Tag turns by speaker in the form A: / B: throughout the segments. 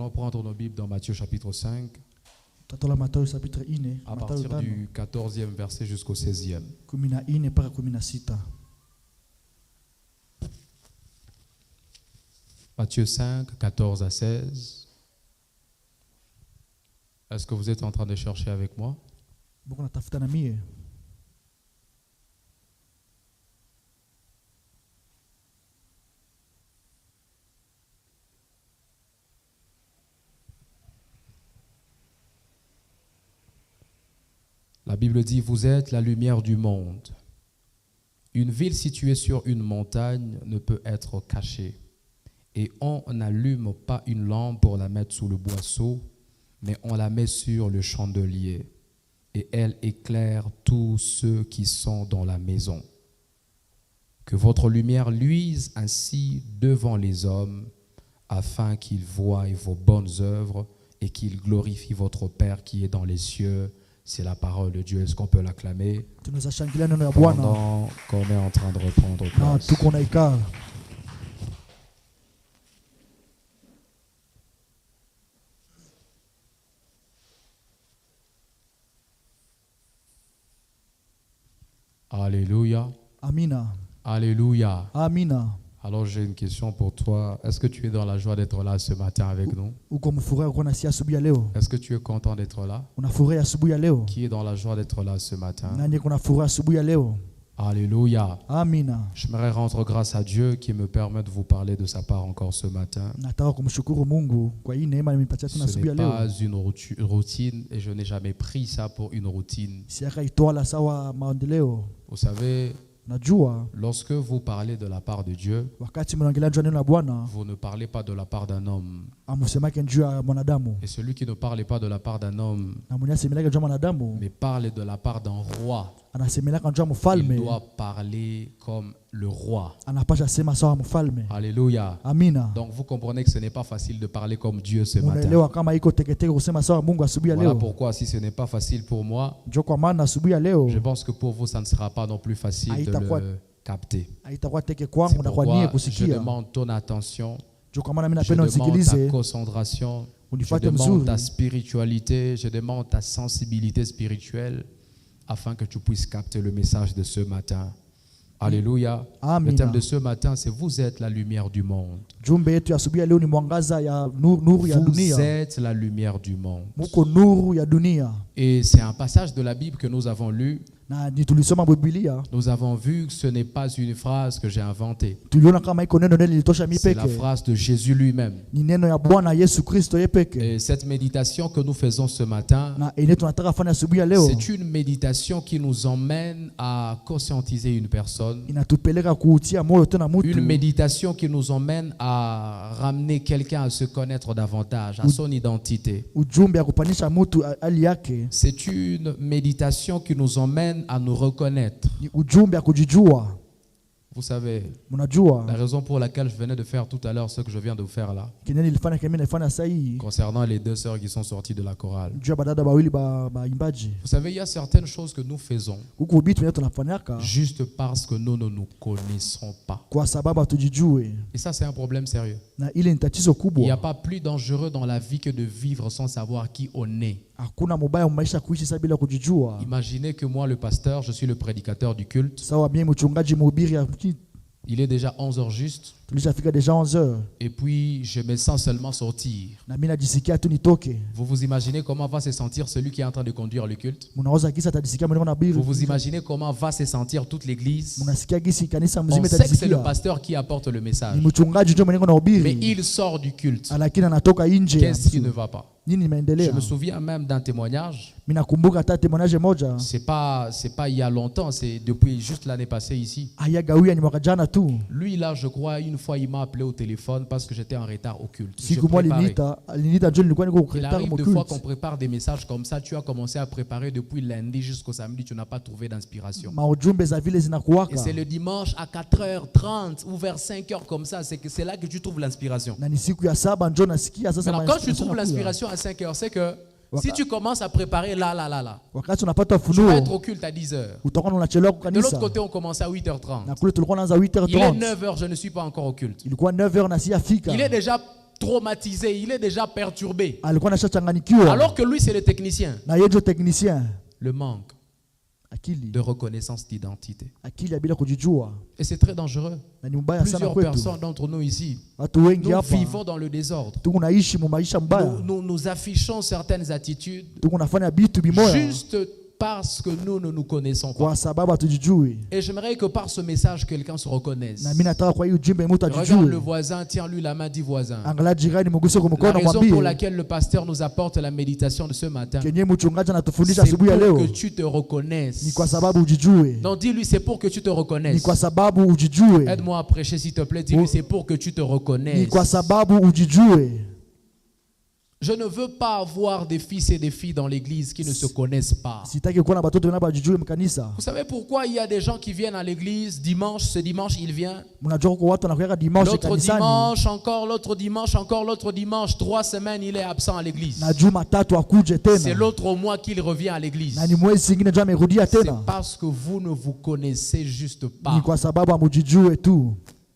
A: allons prendre nos Bibles dans Matthieu chapitre 5,
B: Tatola Mathayo chapitre 4,
A: à
B: Mathayo
A: partir
B: 5,
A: du 14e verset jusqu'au 16e.
B: 14 mpaka 16.
A: Matthieu 5, 14 à 16. Est-ce que vous êtes en train de chercher avec moi?
B: Boko natafuta na mie.
A: La Bible dit, vous êtes la lumière du monde. Une ville située sur une montagne ne peut être cachée. Et on n'allume pas une lampe pour la mettre sous le boisseau, mais on la met sur le chandelier. Et elle éclaire tous ceux qui sont dans la maison. Que votre lumière luise ainsi devant les hommes, afin qu'ils voient vos bonnes œuvres et qu'ils glorifient votre Père qui est dans les cieux. C'est la parole de Dieu. Est-ce qu'on peut l'acclamer pendant qu'on est en train de reprendre place? Alléluia.
B: Amina.
A: Alléluia.
B: Amina.
A: Alors j'ai une question pour toi. Est-ce que tu es dans la joie d'être là ce matin avec nous? Est-ce que tu es content d'être là? Qui est dans la joie d'être là ce matin? Alléluia.
B: Amina.
A: J'aimerais rendre grâce à Dieu qui me permet de vous parler de sa part encore ce matin. Ce n'est pas une routine et je n'ai jamais pris ça pour une routine. Vous savez, lorsque vous parlez de la part de Dieu, vous ne parlez pas de la part d'un homme. Et celui qui ne parle pas de la part d'un homme, mais parle de la part d'un roi, il doit parler comme le roi. Alléluia. Donc vous comprenez que ce n'est pas facile de parler comme Dieu ce matin. Voilà pourquoi si ce n'est pas facile pour moi, je pense que pour vous ça ne sera pas non plus facile de le capter. C'est pourquoi je demande ton attention, je demande ta concentration, je demande ta spiritualité, je demande ta sensibilité spirituelle afin que tu puisses capter le message de ce matin. Alléluia. Le thème de ce matin, c'est vous êtes la lumière du monde. Vous êtes la lumière du monde. Et c'est un passage de la Bible que nous avons lu. Nous avons vu que ce n'est pas une phrase que j'ai inventée. C'est la phrase de Jésus lui-même. Et cette méditation que nous faisons ce matin, c'est une méditation qui nous emmène à conscientiser une personne. Une méditation qui nous emmène à ramener quelqu'un à se connaître davantage, à son identité. C'est une méditation qui nous emmène à nous reconnaître. Vous savez, la raison pour laquelle je venais de faire tout à l'heure ce que je viens de faire là, concernant les deux sœurs qui sont sorties de la chorale. Vous savez, il y a certaines choses que nous faisons juste parce que nous ne nous connaissons pas. Et ça, c'est un problème sérieux. Il n'y a pas plus dangereux dans la vie que de vivre sans savoir qui on est. Imaginez que moi, le pasteur, je suis le prédicateur du culte. Il est déjà 11h juste. Et puis je me sens seulement sortir. Vous vous imaginez comment va se sentir celui qui est en train de conduire le culte? Vous vous imaginez comment va se sentir toute l'église? On sait que c'est le pasteur qui apporte le message. Mais il sort du culte. Qu'est-ce qui ne va pas? Je me souviens même d'un témoignage. C'est pas il y a longtemps, c'est depuis juste l'année passée ici. Lui là, je crois, une fois il m'a appelé au téléphone parce que j'étais en retard au culte. Il arrive deux fois qu'on prépare des messages comme ça, tu as commencé à préparer depuis lundi jusqu'au samedi, tu n'as pas trouvé d'inspiration. Et c'est le dimanche à 4h30 ou vers 5h comme ça, c'est là que tu trouves l'inspiration. Maintenant, quand tu trouves l'inspiration à 5h, c'est que si tu commences à préparer là, tu vas être au culte à 10h. De l'autre côté, on commence à 8h30. Il est 9h, je ne suis pas encore au culte. Il est déjà traumatisé, il est déjà perturbé.
B: alikuwa anashachanganyikiwa,
A: Alors que lui, c'est le technicien.
B: na yeye ndio technicien.
A: Le manque
B: Akili
A: de reconnaissance d'identité.
B: ya bila kujijua,
A: Et c'est très dangereux.
B: na ni mbaya sana
A: Plusieurs
B: kwetu.
A: personnes d'entre nous ici,
B: Watu wengi
A: nous
B: hapa
A: vivons dans le désordre.
B: tuko naishi mu maisha mbaya,
A: Nous affichons certaines attitudes
B: tuko nafanya vitu bimoya
A: juste parce que nous ne nous connaissons pas.
B: kwa sababu hatujijui.
A: Et j'aimerais que par ce message, quelqu'un se reconnaisse.
B: Na mimi nataka kwa hiyo ujumbe mtu
A: Regarde le
B: ajijue.
A: voisin, tiens-lui la main, dis voisin.
B: Angalia jirani, mguse kwa
A: La
B: mkono,
A: raison pour
B: mwambie
A: laquelle le pasteur nous apporte la méditation de ce matin,
B: kenye mchungaji anatufundisha
A: c'est
B: asubuhi ya
A: pour
B: leo
A: que tu te reconnaisses.
B: ni kwa sababu ujijue,
A: Non, dis-lui, c'est pour que tu te
B: ni
A: reconnaisses.
B: kwa sababu ujijue,
A: Aide-moi à prêcher, s'il te plaît. Dis-lui, c'est pour que tu te
B: ni
A: reconnaisses.
B: kwa sababu ujijue.
A: Je ne veux pas avoir des fils et des filles dans l'église qui ne se connaissent pas.
B: Sitaki kuona watoto wengi bajijue mkanisa.
A: Vous savez pourquoi il y a des gens qui viennent à l'église dimanche, ce dimanche il vient,
B: Mnajua kwa watu wanakuja dimanche
A: l'autre
B: kanisani
A: dimanche, encore l'autre dimanche, encore l'autre dimanche, 3 semaines il est absent à l'église.
B: na Jumatatu akuje
A: C'est
B: tena,
A: l'autre mois qu'il revient à l'église.
B: na ni mwezi mwingine ndio amerudia
A: C'est
B: tena.
A: parce que vous ne vous connaissez juste
B: Ni
A: pas.
B: kwa sababu amujijue tu.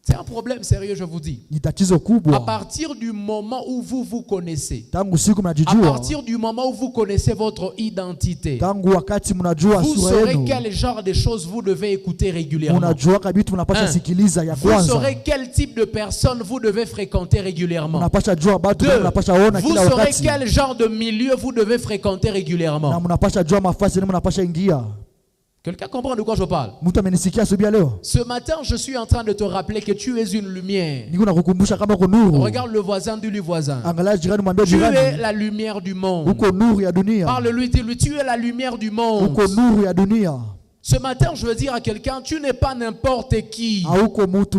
A: C'est un problème sérieux, je vous dis.
B: Ni tatizo
A: À
B: kubwa.
A: partir du moment où vous vous connaissez,
B: Tangu siku
A: à
B: mnajijua,
A: partir du moment où vous connaissez votre identité,
B: tangu wakati mnajua
A: vous
B: sura
A: saurez
B: yenu,
A: quel genre de choses vous devez écouter régulièrement.
B: mnajua vitu mnapasha sikiliza ya
A: Vous
B: kwanza.
A: saurez quel type de personnes vous devez fréquenter régulièrement.
B: Mnapasha jua batu
A: Deux,
B: mnapasha ona
A: vous
B: kila
A: saurez
B: wakati.
A: quel genre de milieu vous devez fréquenter
B: Na
A: régulièrement.
B: mnapasha jua mafasi mnapasha ingia.
A: Quelqu'un comprend de quoi je parle?
B: Mtu amenisikia asubuhi ya leo?
A: Ce matin, je suis en train de te rappeler que tu es une lumière.
B: Niko nakukumbusha kama uko nuru.
A: Regarde le voisin, dis-lui voisin.
B: Angalia jirani, mwambie
A: Tu es
B: jirani,
A: la lumière du monde.
B: uko nuru ya dunia.
A: Parle-lui, dis-lui, tu es la lumière du monde.
B: Uko nuru ya dunia.
A: Ce matin, je veux dire à quelqu'un, tu n'es pas n'importe qui.
B: Hauko mutu.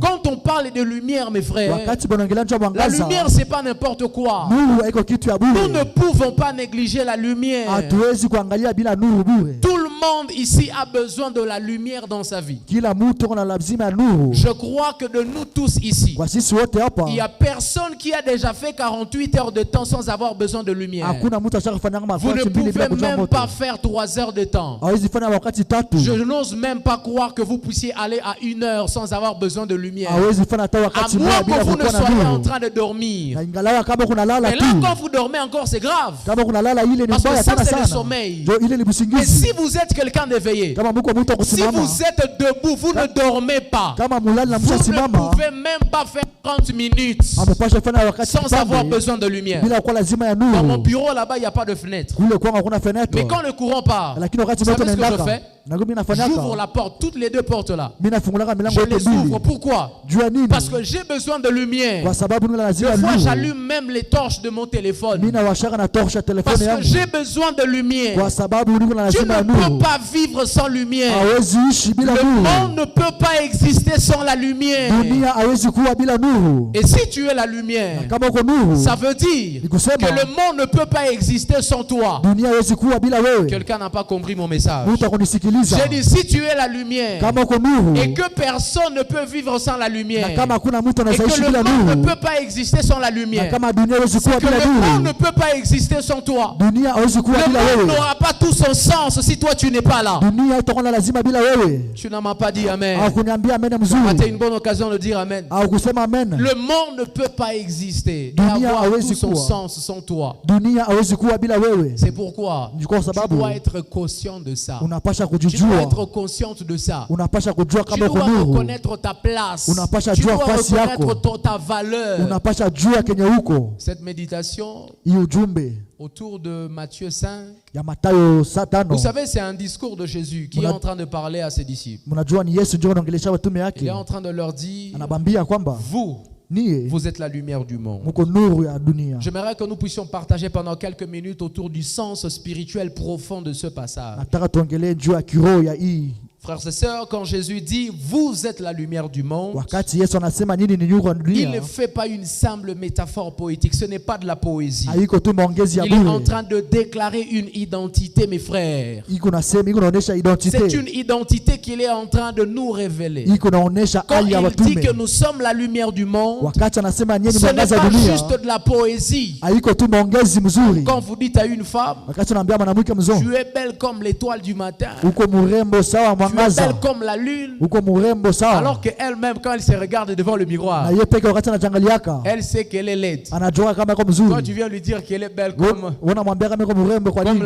A: Quand on parle de lumière, mes frères,
B: Wakati banaongelea nje
A: la
B: mwangaza,
A: lumière, c'est pas n'importe quoi.
B: nuru haiko kitu ya
A: Nous ne
B: bure.
A: pouvons pas négliger la lumière.
B: Hatuwezi kuangalia bila nuru bure.
A: Tout le monde ici a besoin de la lumière dans sa vie.
B: Kila mtu kuna lazima ya nuru.
A: Je crois que de nous tous ici,
B: Kwa sisi wote hapa,
A: il n'y a personne qui a déjà fait 48 heures de temps sans avoir besoin de lumière.
B: hakuna mtu ashakafanya kama
A: Vous ne
B: wakati mbili bila
A: pouvez
B: kujua
A: même
B: moto.
A: pas faire 3 heures de temps.
B: Hawezi fanya wakati tatu.
A: Je n'ose même pas croire que vous puissiez aller à 1 heure sans avoir besoin de lumière.
B: Hawezi fanya hata
A: À
B: wakati
A: moins
B: mmoja bila
A: que vous ne
B: kuwa na
A: soyez en
B: nuru.
A: train de dormir.
B: Na ingalawa kama kuna lala
A: Et
B: tu.
A: là, quand vous dormez encore, c'est grave.
B: Kama kuna lala ile ni
A: Parce que
B: mbaya
A: ça,
B: sana
A: c'est le
B: sana.
A: sommeil.
B: Ndio ile ni
A: Mais
B: usingizi.
A: si vous êtes quelqu'un d'éveillé,
B: Kama mko mtu
A: si
B: kusimama,
A: vous êtes debout, vous ne dormez pas.
B: kama mulali na
A: Vous ne
B: mshasimama,
A: pouvez même pas faire 30 minutes
B: amepasha fanya wakati
A: sans avoir
B: kipande
A: besoin de lumière.
B: bila kuwa lazima ya
A: Dans mon
B: nuru.
A: bureau, là-bas, il n'y a pas de fenêtre.
B: Kule kwangu hakuna fenêtre.
A: Mais quand le courant part,
B: Lakini wakati
A: vous
B: moto
A: savez ce que je
B: unaendaka,
A: fais?
B: na mimi nafanyaka,
A: J'ouvre la porte, toutes les 2 portes là.
B: mimi nafungulaka milango
A: Je
B: yote
A: les ouvre.
B: mbili.
A: Pourquoi?
B: Jua nini?
A: Parce que j'ai besoin de lumière.
B: Kwa sababu nina lazima ya
A: Des fois,
B: nuru.
A: j'allume même les torches de mon téléphone.
B: Mimi nawashaka na torsha
A: Parce
B: telefoni
A: que
B: yangu.
A: j'ai besoin de lumière.
B: Kwa sababu niko na
A: Tu
B: lazima ya
A: ne peux
B: nuru.
A: pas vivre sans lumière.
B: Hawezi ishi bila
A: Le
B: nuru.
A: monde ne peut pas exister sans la lumière.
B: Dunia hawezi kuwa bila nuru.
A: Et si tu es la lumière,
B: Kama uko nuru,
A: ça veut dire
B: ni kusema
A: que le monde ne peut pas exister sans toi.
B: dunia hawezi kuwa bila wewe.
A: Quelqu'un n'a pas compris mon message.
B: Mtu akunisikiliza.
A: J'ai dit, si tu es la lumière
B: Kama uko nuru,
A: et que personne ne peut vivre sans la
B: na
A: lumière,
B: kama hakuna mtu
A: et que
B: anaweza ishi
A: le
B: bila
A: monde ne
B: nuru,
A: peut pas exister sans la
B: na
A: lumière,
B: kama dunia hawezi
A: c'est
B: kuwa
A: que
B: bila
A: le monde ne
B: nuru,
A: peut pas exister sans toi.
B: dunia hawezi kuwa
A: Le
B: bila
A: monde
B: wewe.
A: n'aura pas tout son sens si toi tu n'es pas là.
B: Dunia itakuwa na lazima bila wewe.
A: Tu n'as pas dit amen.
B: Au kuniambia amen
A: C'était
B: mzuri,
A: une bonne occasion de dire amen.
B: au kusema amen.
A: Le monde ne peut pas exister et
B: Dunia
A: avoir tout
B: hawezi
A: son
B: kuwa.
A: sens sans toi.
B: Dunia hawezi kuwa bila wewe.
A: C'est pourquoi
B: Ni kwa
A: tu
B: sababu
A: dois être conscient de ça.
B: unapasha
A: Tu dois
B: kujijua,
A: être consciente de ça.
B: unapasha kujua
A: Tu
B: kama uko
A: dois
B: nuru,
A: reconnaître ta place.
B: Unapasha
A: Tu
B: jua
A: dois
B: nafasi yako.
A: reconnaître ta valeur.
B: unapasha jua kenye uko.
A: Cette méditation
B: Hii ujumbe
A: autour de Matthieu 5,
B: ya Mathayo saa tano,
A: vous savez, c'est un discours de Jésus qui est en train de parler à ses disciples.
B: mnajua ni Yesu ndio anaongelesha watume
A: Il
B: yake,
A: est en train de leur dire,
B: anabambia kwamba
A: vous,
B: niye
A: vous êtes la lumière du monde.
B: mko nuru ya dunia.
A: J'aimerais que nous puissions partager pendant quelques minutes autour du sens spirituel profond de ce passage.
B: Nataka tuongelee juu ya kiroho ya hii.
A: Frères et sœurs, quand Jésus dit « Vous êtes la lumière du monde »,
B: Wakati Yesu anasema nini ni nuru ya
A: il ne
B: dunia,
A: fait pas une simple métaphore poétique. Ce n'est pas de la poésie.
B: haiko tu maongezi ya
A: Il est en
B: bure.
A: train de déclarer une identité, mes frères.
B: Iko nasema, iko naonesha
A: C'est
B: identite,
A: une identité qu'il est en train de nous révéler.
B: iko naonesha
A: Quand
B: hali ya
A: il dit que
B: watume.
A: nous sommes la lumière du monde,
B: Wakati anasema nyinyi
A: ce n'est
B: mwangaza
A: pas
B: dunia,
A: juste de la poésie.
B: haiko tu maongezi mzuri.
A: Quand vous dites à une femme,
B: Wakati unaambia mwanamke mzuri,
A: tu es belle comme l'étoile du matin,
B: uko mrembo sawa
A: tu es
B: mwangaza.
A: belle comme la lune.
B: Uko murembo sawa.
A: Alors qu'elle-même, quand elle se regarde devant le miroir,
B: Na yeye peke wakati anajiangaliaka.
A: elle sait qu'elle est laide.
B: Anajua kama iko
A: Toi,
B: mzuri.
A: tu viens lui dire qu'elle est belle comme,
B: Unamwambia kama iko murembo kwa nini?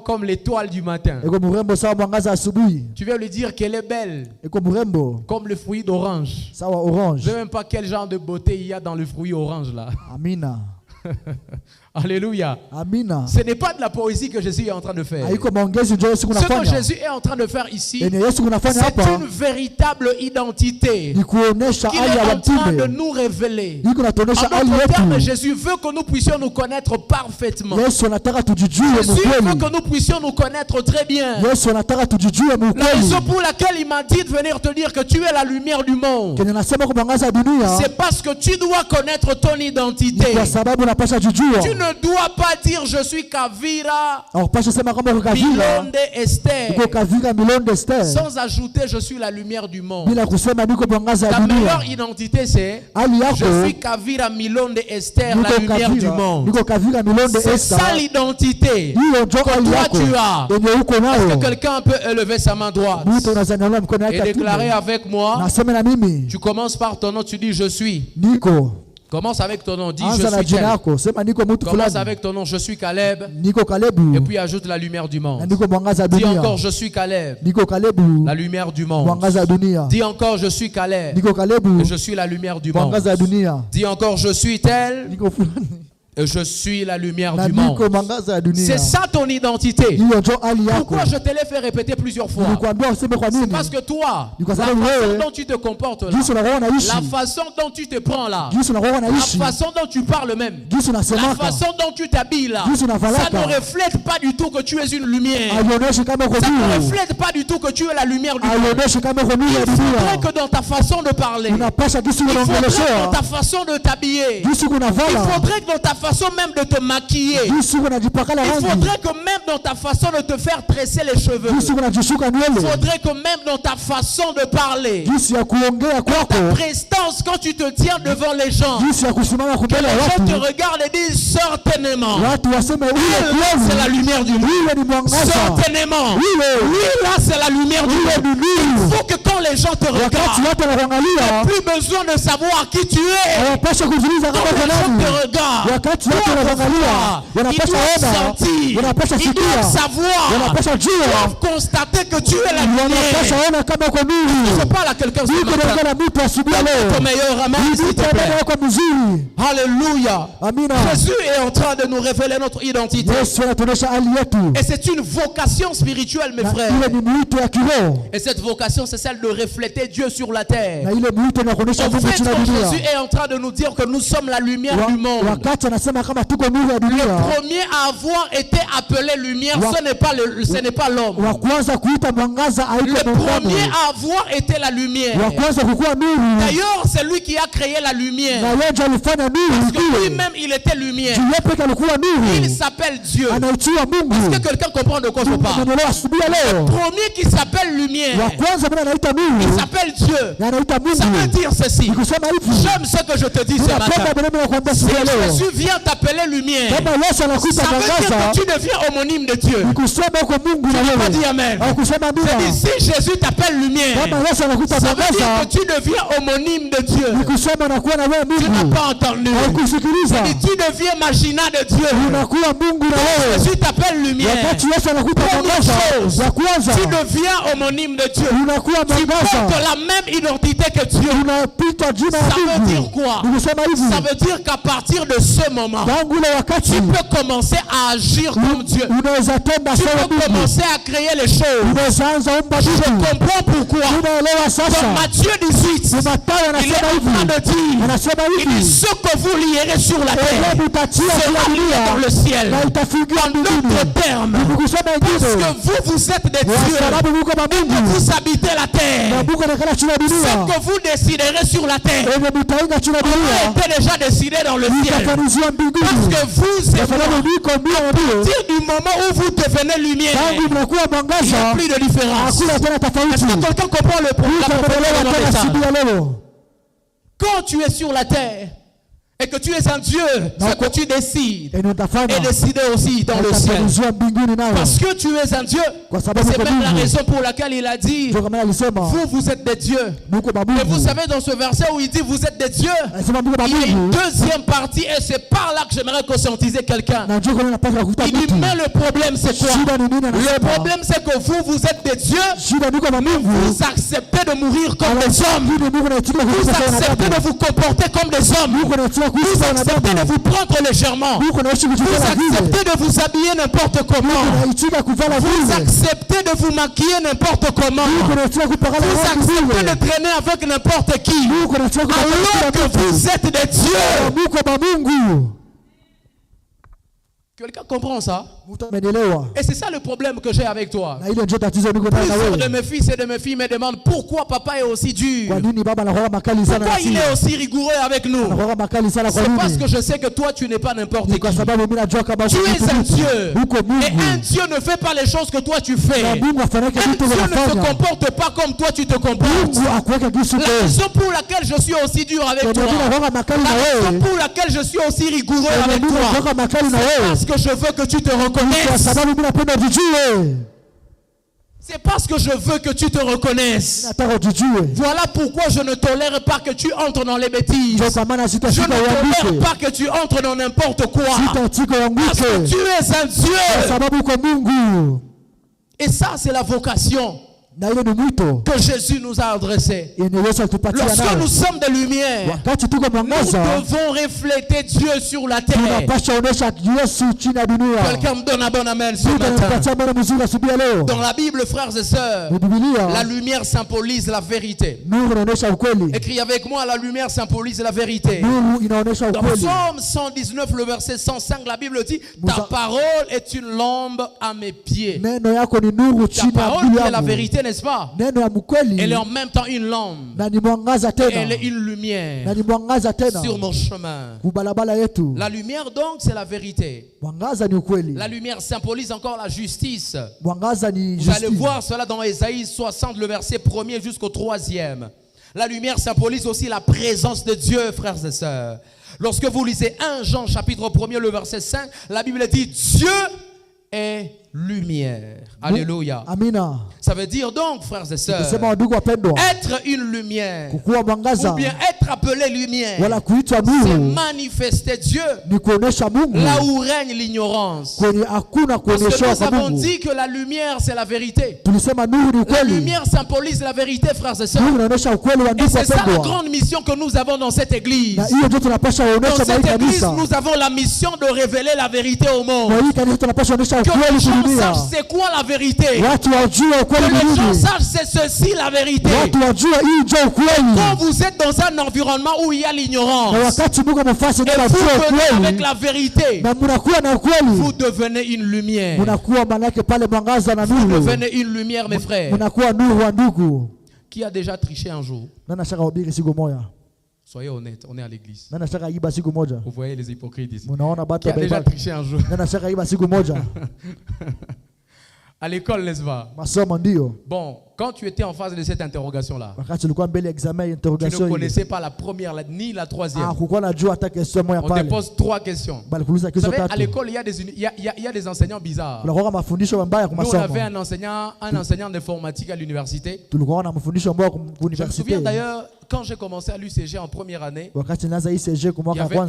A: comme l'étoile du matin.
B: Iko murembo sawa mwangaza asubuhi.
A: Tu viens lui dire qu'elle est belle
B: Iko murembo
A: comme le fruit d'orange.
B: sawa
A: Je ne
B: orange.
A: sais même pas quel genre de beauté il y a dans le fruit orange là.
B: Amina.
A: Alléluia.
B: Amina.
A: Ce n'est pas de la poésie que Jésus est en train de faire.
B: Haiko maongezi ndio Yesu
A: Ce que
B: kunafanya.
A: Jésus est en train de faire ici,
B: Yenye Yesu kunafanya
A: c'est
B: hapa
A: une véritable identité
B: ni kuonesha
A: qu'il
B: hali
A: est
B: ya
A: en train de
B: mtume.
A: nous révéler.
B: Niko natuonesha
A: En
B: hali
A: d'autres termes,
B: yetu.
A: Jésus veut que nous puissions nous connaître parfaitement.
B: Yesu anataka tujijue
A: Jésus veut
B: mkweli.
A: que nous puissions nous connaître très bien.
B: Yesu anataka tujijue
A: La
B: mkweli.
A: raison pour laquelle il m'a dit de venir te dire que tu es la lumière du monde,
B: Kenye nasema kumwangaza dunia
A: c'est parce que tu dois connaître ton
B: ni
A: identité.
B: kwa sababu unapasha jijua.
A: Tu ne dois pas dire je suis Kavira
B: Unapasha sema kama uko Kavira,
A: Milonde Esther,
B: uko Kavira Milonde Esther,
A: sans ajouter je suis la lumière du monde.
B: bila kusema niko mwangaza ya
A: Ta
B: dunia.
A: meilleure identité c'est
B: Hali
A: je
B: yako
A: suis Kavira Milonde Esther, la
B: niko
A: lumière du
B: Kavira,
A: monde.
B: niko Kavira Milonde
A: C'est
B: Esther.
A: ça l'identité.
B: Hiyo ndio
A: Que
B: hali
A: toi
B: yako
A: tu as.
B: yenye uko
A: Est-ce que
B: nayo.
A: quelqu'un peut élever sa main droite
B: Mtu unazanyanyua mkono
A: et
B: yake
A: déclarer
B: atume.
A: avec moi?
B: Nasema na mimi
A: Tu commences par ton nom, tu dis je suis.
B: niko.
A: Commence avec ton nom, dis je
B: Anza na
A: suis
B: jina
A: tel.
B: yako, sema niko mtu
A: Commence
B: fulani.
A: avec ton nom, je suis Caleb.
B: Niko Kalebu.
A: Et puis ajoute la lumière du
B: Na
A: monde.
B: niko mwangaza ya
A: Dis
B: dunia.
A: encore je suis Caleb,
B: Niko Kalebu.
A: la lumière du monde.
B: Mwangaza ya dunia.
A: Dis encore je suis Caleb,
B: Niko Kalebu.
A: et je suis la lumière du monde.
B: Mwangaza ya dunia.
A: Dis encore je suis tel,
B: Niko fulani.
A: et je suis la lumière
B: Na
A: du
B: niko
A: monde.
B: mwangaza ya dunia.
A: C'est ça ton identité.
B: Hiyo ndio hali yako.
A: Pourquoi je te l'ai fait répéter plusieurs fois?
B: Nilikwambia useme kwa nini?
A: Parce que toi,
B: Ni kwa
A: la
B: sababu
A: façon
B: wewe
A: dont tu te comportes là,
B: jinsi unakuwa unaishi,
A: la façon dont tu te prends là,
B: jinsi unakuwa
A: la
B: unaishi,
A: façon dont tu parles même,
B: jinsi
A: la
B: unasemaka,
A: façon dont tu t'habilles là,
B: Jinsi unavalaka.
A: ça ne reflète pas du tout que tu es une lumière.
B: haionyeshi kama uko
A: Ça ne
B: nuru,
A: reflète pas du tout que tu es la lumière du monde.
B: haionyeshi kama uko nuru ya
A: Il faudrait
B: dunia.
A: que dans ta façon de parler,
B: Unapasha jinsi
A: il faudrait que dans
B: unaongeleshea,
A: ta façon de t'habiller,
B: jinsi
A: il
B: unavala,
A: faudrait que dans ta façon même de te maquiller,
B: jinsi unajipakala
A: il
B: rangi,
A: faudrait que même dans ta façon de te faire tresser les cheveux,
B: jinsi unajishuka
A: il
B: nywele,
A: faudrait que même dans ta façon de parler,
B: jinsi ya kuongea
A: ta
B: kwako,
A: prestance quand tu te tiens devant les gens,
B: jinsi ya kusimama
A: que
B: kumbele
A: les
B: ya
A: gens te
B: watu,
A: regardent et disent certainement,
B: watu waseme
A: lui
B: huyo
A: là c'est la
B: kweli,
A: lumière du monde.
B: huyo ni mwangaza,
A: Certainement,
B: huyo
A: lui là c'est la lumière du
B: huyo
A: monde.
B: ni
A: Il
B: nuru.
A: faut que quand les gens te
B: Wakati
A: regardent,
B: watu wanakuangalia,
A: plus besoin de savoir qui tu es.
B: hawapasha kujiuliza
A: Quand
B: kama
A: les
B: uko
A: gens
B: nani.
A: te regardent,
B: Wakati watu
A: doivent
B: wanakuangalia,
A: voir, ils
B: wanapasha
A: doivent
B: ona,
A: sentir,
B: wanapasha
A: ils doivent
B: sikia,
A: savoir,
B: wanapasha
A: ils
B: jua,
A: doivent constater que tu es la
B: wanapasha
A: lumière.
B: ona kama uko
A: Je
B: nuru.
A: parle à quelqu'un ce
B: Niko
A: matin.
B: naongea na mtu asubuhi ya
A: Donne ton
B: leo.
A: meilleur amen, s'il te
B: Ndio
A: plaît.
B: maneno yako mzuri.
A: Alléluia.
B: Amina.
A: Jésus est en train de nous révéler notre identité.
B: Yesu anatuonyesha hali yetu.
A: Et c'est une vocation spirituelle, mes
B: Na
A: frères.
B: ile ni mwito ya kiroho.
A: Et cette vocation, c'est celle de refléter Dieu sur la terre.
B: Na ile mwito ni kuonyesha
A: En
B: Mungu
A: fait,
B: chini ya
A: quand
B: dunia.
A: Jésus est en train de nous dire que nous sommes la lumière du monde,
B: Wakati anasema kama tuko nuru ya
A: le
B: dunia,
A: premier à avoir été appelé lumière, ce n'est pas l'homme.
B: wa kwanza kuita mwangaza
A: Le
B: haiko mwanadamu.
A: premier à avoir été la lumière.
B: Wa kwanza kukuwa nuru.
A: D'ailleurs, c'est lui qui a créé la
B: Na
A: lumière.
B: yeye ndiye alifanya nuru
A: Parce que
B: ikiwe.
A: lui-même, il était lumière.
B: Yeye pekee alikuwa
A: Il
B: nuru.
A: s'appelle Dieu.
B: Anaitwa Mungu.
A: Est-ce que quelqu'un comprend de quoi je parle?
B: Unaelewa asubuhi ya leo?
A: Premier qui s'appelle
B: Wa
A: lumière,
B: kwanza mimi anaita nuru.
A: il s'appelle Dieu.
B: Na anaita
A: Ça veut
B: Mungu.
A: dire ceci.
B: Nikusema hivi.
A: J'aime ce que je te dis ce
B: Unapenda
A: matin.
B: maneno ya kuambia
A: Si
B: siku ya leo.
A: Jésus vient t'appeler lumière,
B: Kama Yesu anakuita
A: ça veut dire
B: mwangaza,
A: que tu deviens homonyme de Dieu.
B: nikusema uko Mungu na
A: Tu pas dit
B: wewe.
A: amen.
B: Au kusema
A: C'est dit,
B: amina.
A: si Jésus t'appelle lumière,
B: Kama Yesu anakuita
A: ça veut dire
B: mwangaza,
A: que tu deviens homonyme de Dieu.
B: nikusema unakuwa na wewe
A: Tu n'as
B: Mungu.
A: pas entendu.
B: Au kusikiliza,
A: Et tu deviens marginal de Dieu.
B: unakuwa Mungu na wewe.
A: Jésus t'appelle lumière.
B: Wakati Yesu anakuita
A: Première
B: mwangaza,
A: chose,
B: ya kwanza
A: tu deviens homonyme de Dieu.
B: unakuwa
A: Tu portes
B: mwangaza.
A: la même identité que Dieu.
B: Unapita jina ya
A: Ça veut
B: Mungu.
A: dire quoi?
B: Nikusema hivi,
A: Ça veut dire qu'à partir de ce moment,
B: tangu ile wakati
A: tu peux commencer à agir comme Dieu.
B: unaweza tenda
A: Tu
B: sawa
A: peux
B: Mungu.
A: commencer à créer les choses.
B: Unaweza anza umba
A: Je
B: vitu.
A: comprends pourquoi.
B: Unaelewa
A: Dans
B: sasa.
A: Matthieu 18,
B: Ni Mathayo
A: il est
B: anasema
A: en
B: hivi.
A: train de dire,
B: Anasema
A: il dit,
B: hivi.
A: ce que vous lierez sur la terre
B: Hebu utatia
A: sera
B: kwa
A: lié dans le
B: dunia
A: ciel.
B: na itafungiwa
A: En
B: mbinguni.
A: d'autres termes,
B: Nikusema
A: parce
B: ingine.
A: que vous êtes des
B: Kwa
A: dieux,
B: sababu Mungu kama Mungu.
A: vous habitez la
B: Na
A: terre.
B: Mungu anakaa chini ya
A: Ce
B: dunia.
A: que vous déciderez sur la terre
B: Enye mtainga chini ya dunia.
A: était déjà décidé dans le ciel.
B: Itafanyiziwa
A: Parce
B: mbinguni.
A: que vous
B: Kwa
A: et
B: sababu
A: moi,
B: niko mbio
A: à
B: mbio.
A: partir du moment où vous devenez lumière,
B: Tangu mnakuwa
A: il n'y a
B: mwangaza,
A: plus de différence.
B: hakuna tena
A: Est-ce
B: tofauti.
A: que quelqu'un comprend la
B: Utaendelea
A: prophétie de
B: tena
A: mon
B: siku
A: message?
B: ya leo.
A: Quand tu es sur la terre et que tu es un Dieu, c'est que tu décides.
B: Et
A: Et décider aussi dans le ciel. Parce que tu es un Dieu. C'est même la raison pour laquelle il a dit, vous êtes des dieux. Et vous savez dans ce verset où il dit vous êtes des dieux, il y a une deuxième partie et c'est par là que j'aimerais conscientiser quelqu'un. Il dit mais le problème c'est quoi? Le problème c'est que vous êtes des dieux, mais vous acceptez de mourir comme des hommes. Vous acceptez de vous comporter comme des hommes. Vous acceptez de vous prendre légèrement. Vous acceptez de vous habiller n'importe comment. Vous acceptez de vous maquiller n'importe comment. Vous acceptez de traîner avec n'importe qui. Alors que vous êtes des dieux. Quelqu'un comprend ça? Et c'est ça le problème que j'ai avec toi. Plusieurs de mes fils et de mes filles me demandent pourquoi papa est aussi dur. Pourquoi il est aussi rigoureux avec nous? C'est parce que je sais que toi tu n'es pas n'importe qui. Tu es un Dieu. Et un Dieu ne fait pas les choses que toi tu fais. Un Dieu ne se comporte pas comme toi tu te comportes. La raison pour laquelle je suis aussi dur avec toi, la raison pour laquelle je suis aussi rigoureux avec toi, c'est parce que je veux que tu te reconnaisses. C'est parce que je veux que tu te reconnaisses. Voilà pourquoi je ne tolère pas que tu entres dans les bêtises. Je ne tolère pas que tu entres dans n'importe quoi. Parce que tu es un Dieu. Et ça, c'est la vocation que Jésus nous a adressé. Lorsque nous sommes des lumières, nous devons refléter Dieu sur la terre. Quelqu'un me donne un bon amen ce matin. Dans la Bible, frères et sœurs, la lumière symbolise la vérité. Écris avec moi, la lumière symbolise la vérité. Dans Psaume 119, le verset 105, la Bible dit, ta parole est une lampe à mes pieds. Ta parole qui est la vérité, n'est-ce pas? Elle est en même temps une lampe. Elle est une lumière sur mon chemin. La lumière donc c'est la vérité. La lumière symbolise encore la justice. Vous allez voir cela dans Ésaïe 60, le verset 1er jusqu'au 3e. La lumière symbolise aussi la présence de Dieu, frères et sœurs. Lorsque vous lisez 1 Jean chapitre 1er, le verset 5, la Bible dit Dieu est lumière. Alléluia. Amina. Ça veut dire donc, frères et sœurs, être une lumière, ou bien être appelé lumière, c'est manifester Dieu là où règne l'ignorance. Parce que nous avons dit que la lumière c'est la vérité. La lumière symbolise la vérité, frères et sœurs. Et c'est ça la grande mission que nous avons dans cette église. Dans cette église, nous avons la mission de révéler la vérité au monde. Que les gens sachent c'est quoi la vérité. Que les gens sachent c'est ceci la vérité. Quand vous êtes dans un environnement où il y a l'ignorance, et vous venez avec la vérité, vous devenez une lumière. Vous devenez une lumière, mes frères. Qui a déjà triché un jour? Soyez honnête, on est à l'église. Vous voyez les hypocrites ici. Qui a déjà triché un jour? À l'école, n'est-ce pas? Bon, quand tu étais en phase de cette interrogation-là, tu ne connaissais pas la première ni la troisième. On te pose 3 questions. Vous savez, à l'école, il y a des enseignants bizarres. Nous, on avait un enseignant d'informatique à l'université. Je me souviens d'ailleurs, quand j'ai commencé à l'UCG en première année, il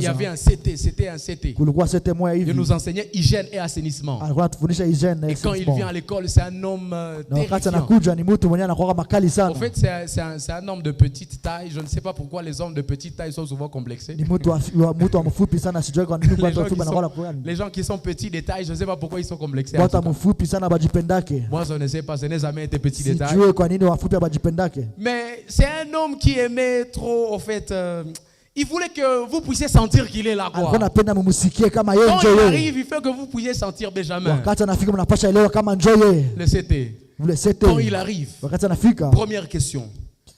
A: y avait un CT. C'était un CT. Il nous enseignait hygiène et assainissement. Et quand il vient à l'école, c'est un homme terrifiant. En fait, c'est un homme de petite taille. Je ne sais pas pourquoi les hommes de petite taille sont souvent complexés. Les gens qui sont petits de taille, je ne sais pas pourquoi ils sont complexés. Moi, je ne sais pas, ce n'est jamais été petit de taille. Mais c'est un homme qui aimait trop, en fait... il voulait que vous puissiez sentir qu'il est là, quoi. Quand il arrive, il fait que vous puissiez sentir Benjamin. Le CT. Quand il arrive, première question.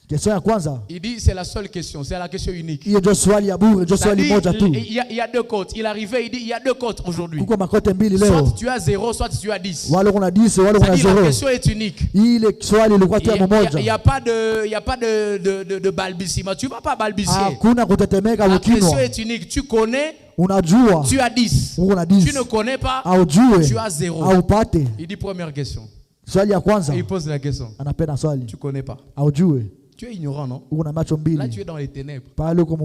B: Question ya kwanza.
A: Il dit c'est la seule question, c'est la question unique.
B: Hiyo ndio swali ya bure, ndio swali moja tu.
A: Il y a deux côtes. Il arrivait, il dit il y a deux côtes aujourd'hui.
B: Kuko makote mbili
A: Soit
B: leo.
A: tu as 0, soit tu as 10.
B: Wale kuna 10, wale kuna
A: C'est-à-dire la
B: 0.
A: question est unique.
B: Ile swali ilikuwa tu ya
A: Il
B: mmoja.
A: n'y a pas de balbutiement. Tu ne vas pas balbutier.
B: Hakuna kutetemeka
A: La question
B: ukinwa.
A: est unique. Tu connais,
B: Unajua.
A: tu as 10.
B: Uko na
A: Tu
B: 10.
A: ne connais pas,
B: Aujue.
A: tu as 0.
B: Aupate.
A: Il dit première question.
B: Swali ya kwanza.
A: Et il pose la question.
B: Anapenda swali.
A: Tu ne connais pas.
B: Aujue.
A: Tu es ignorant, non?
B: Uko na macho
A: Là, tu
B: mbili.
A: es dans les ténèbres.
B: Pale uko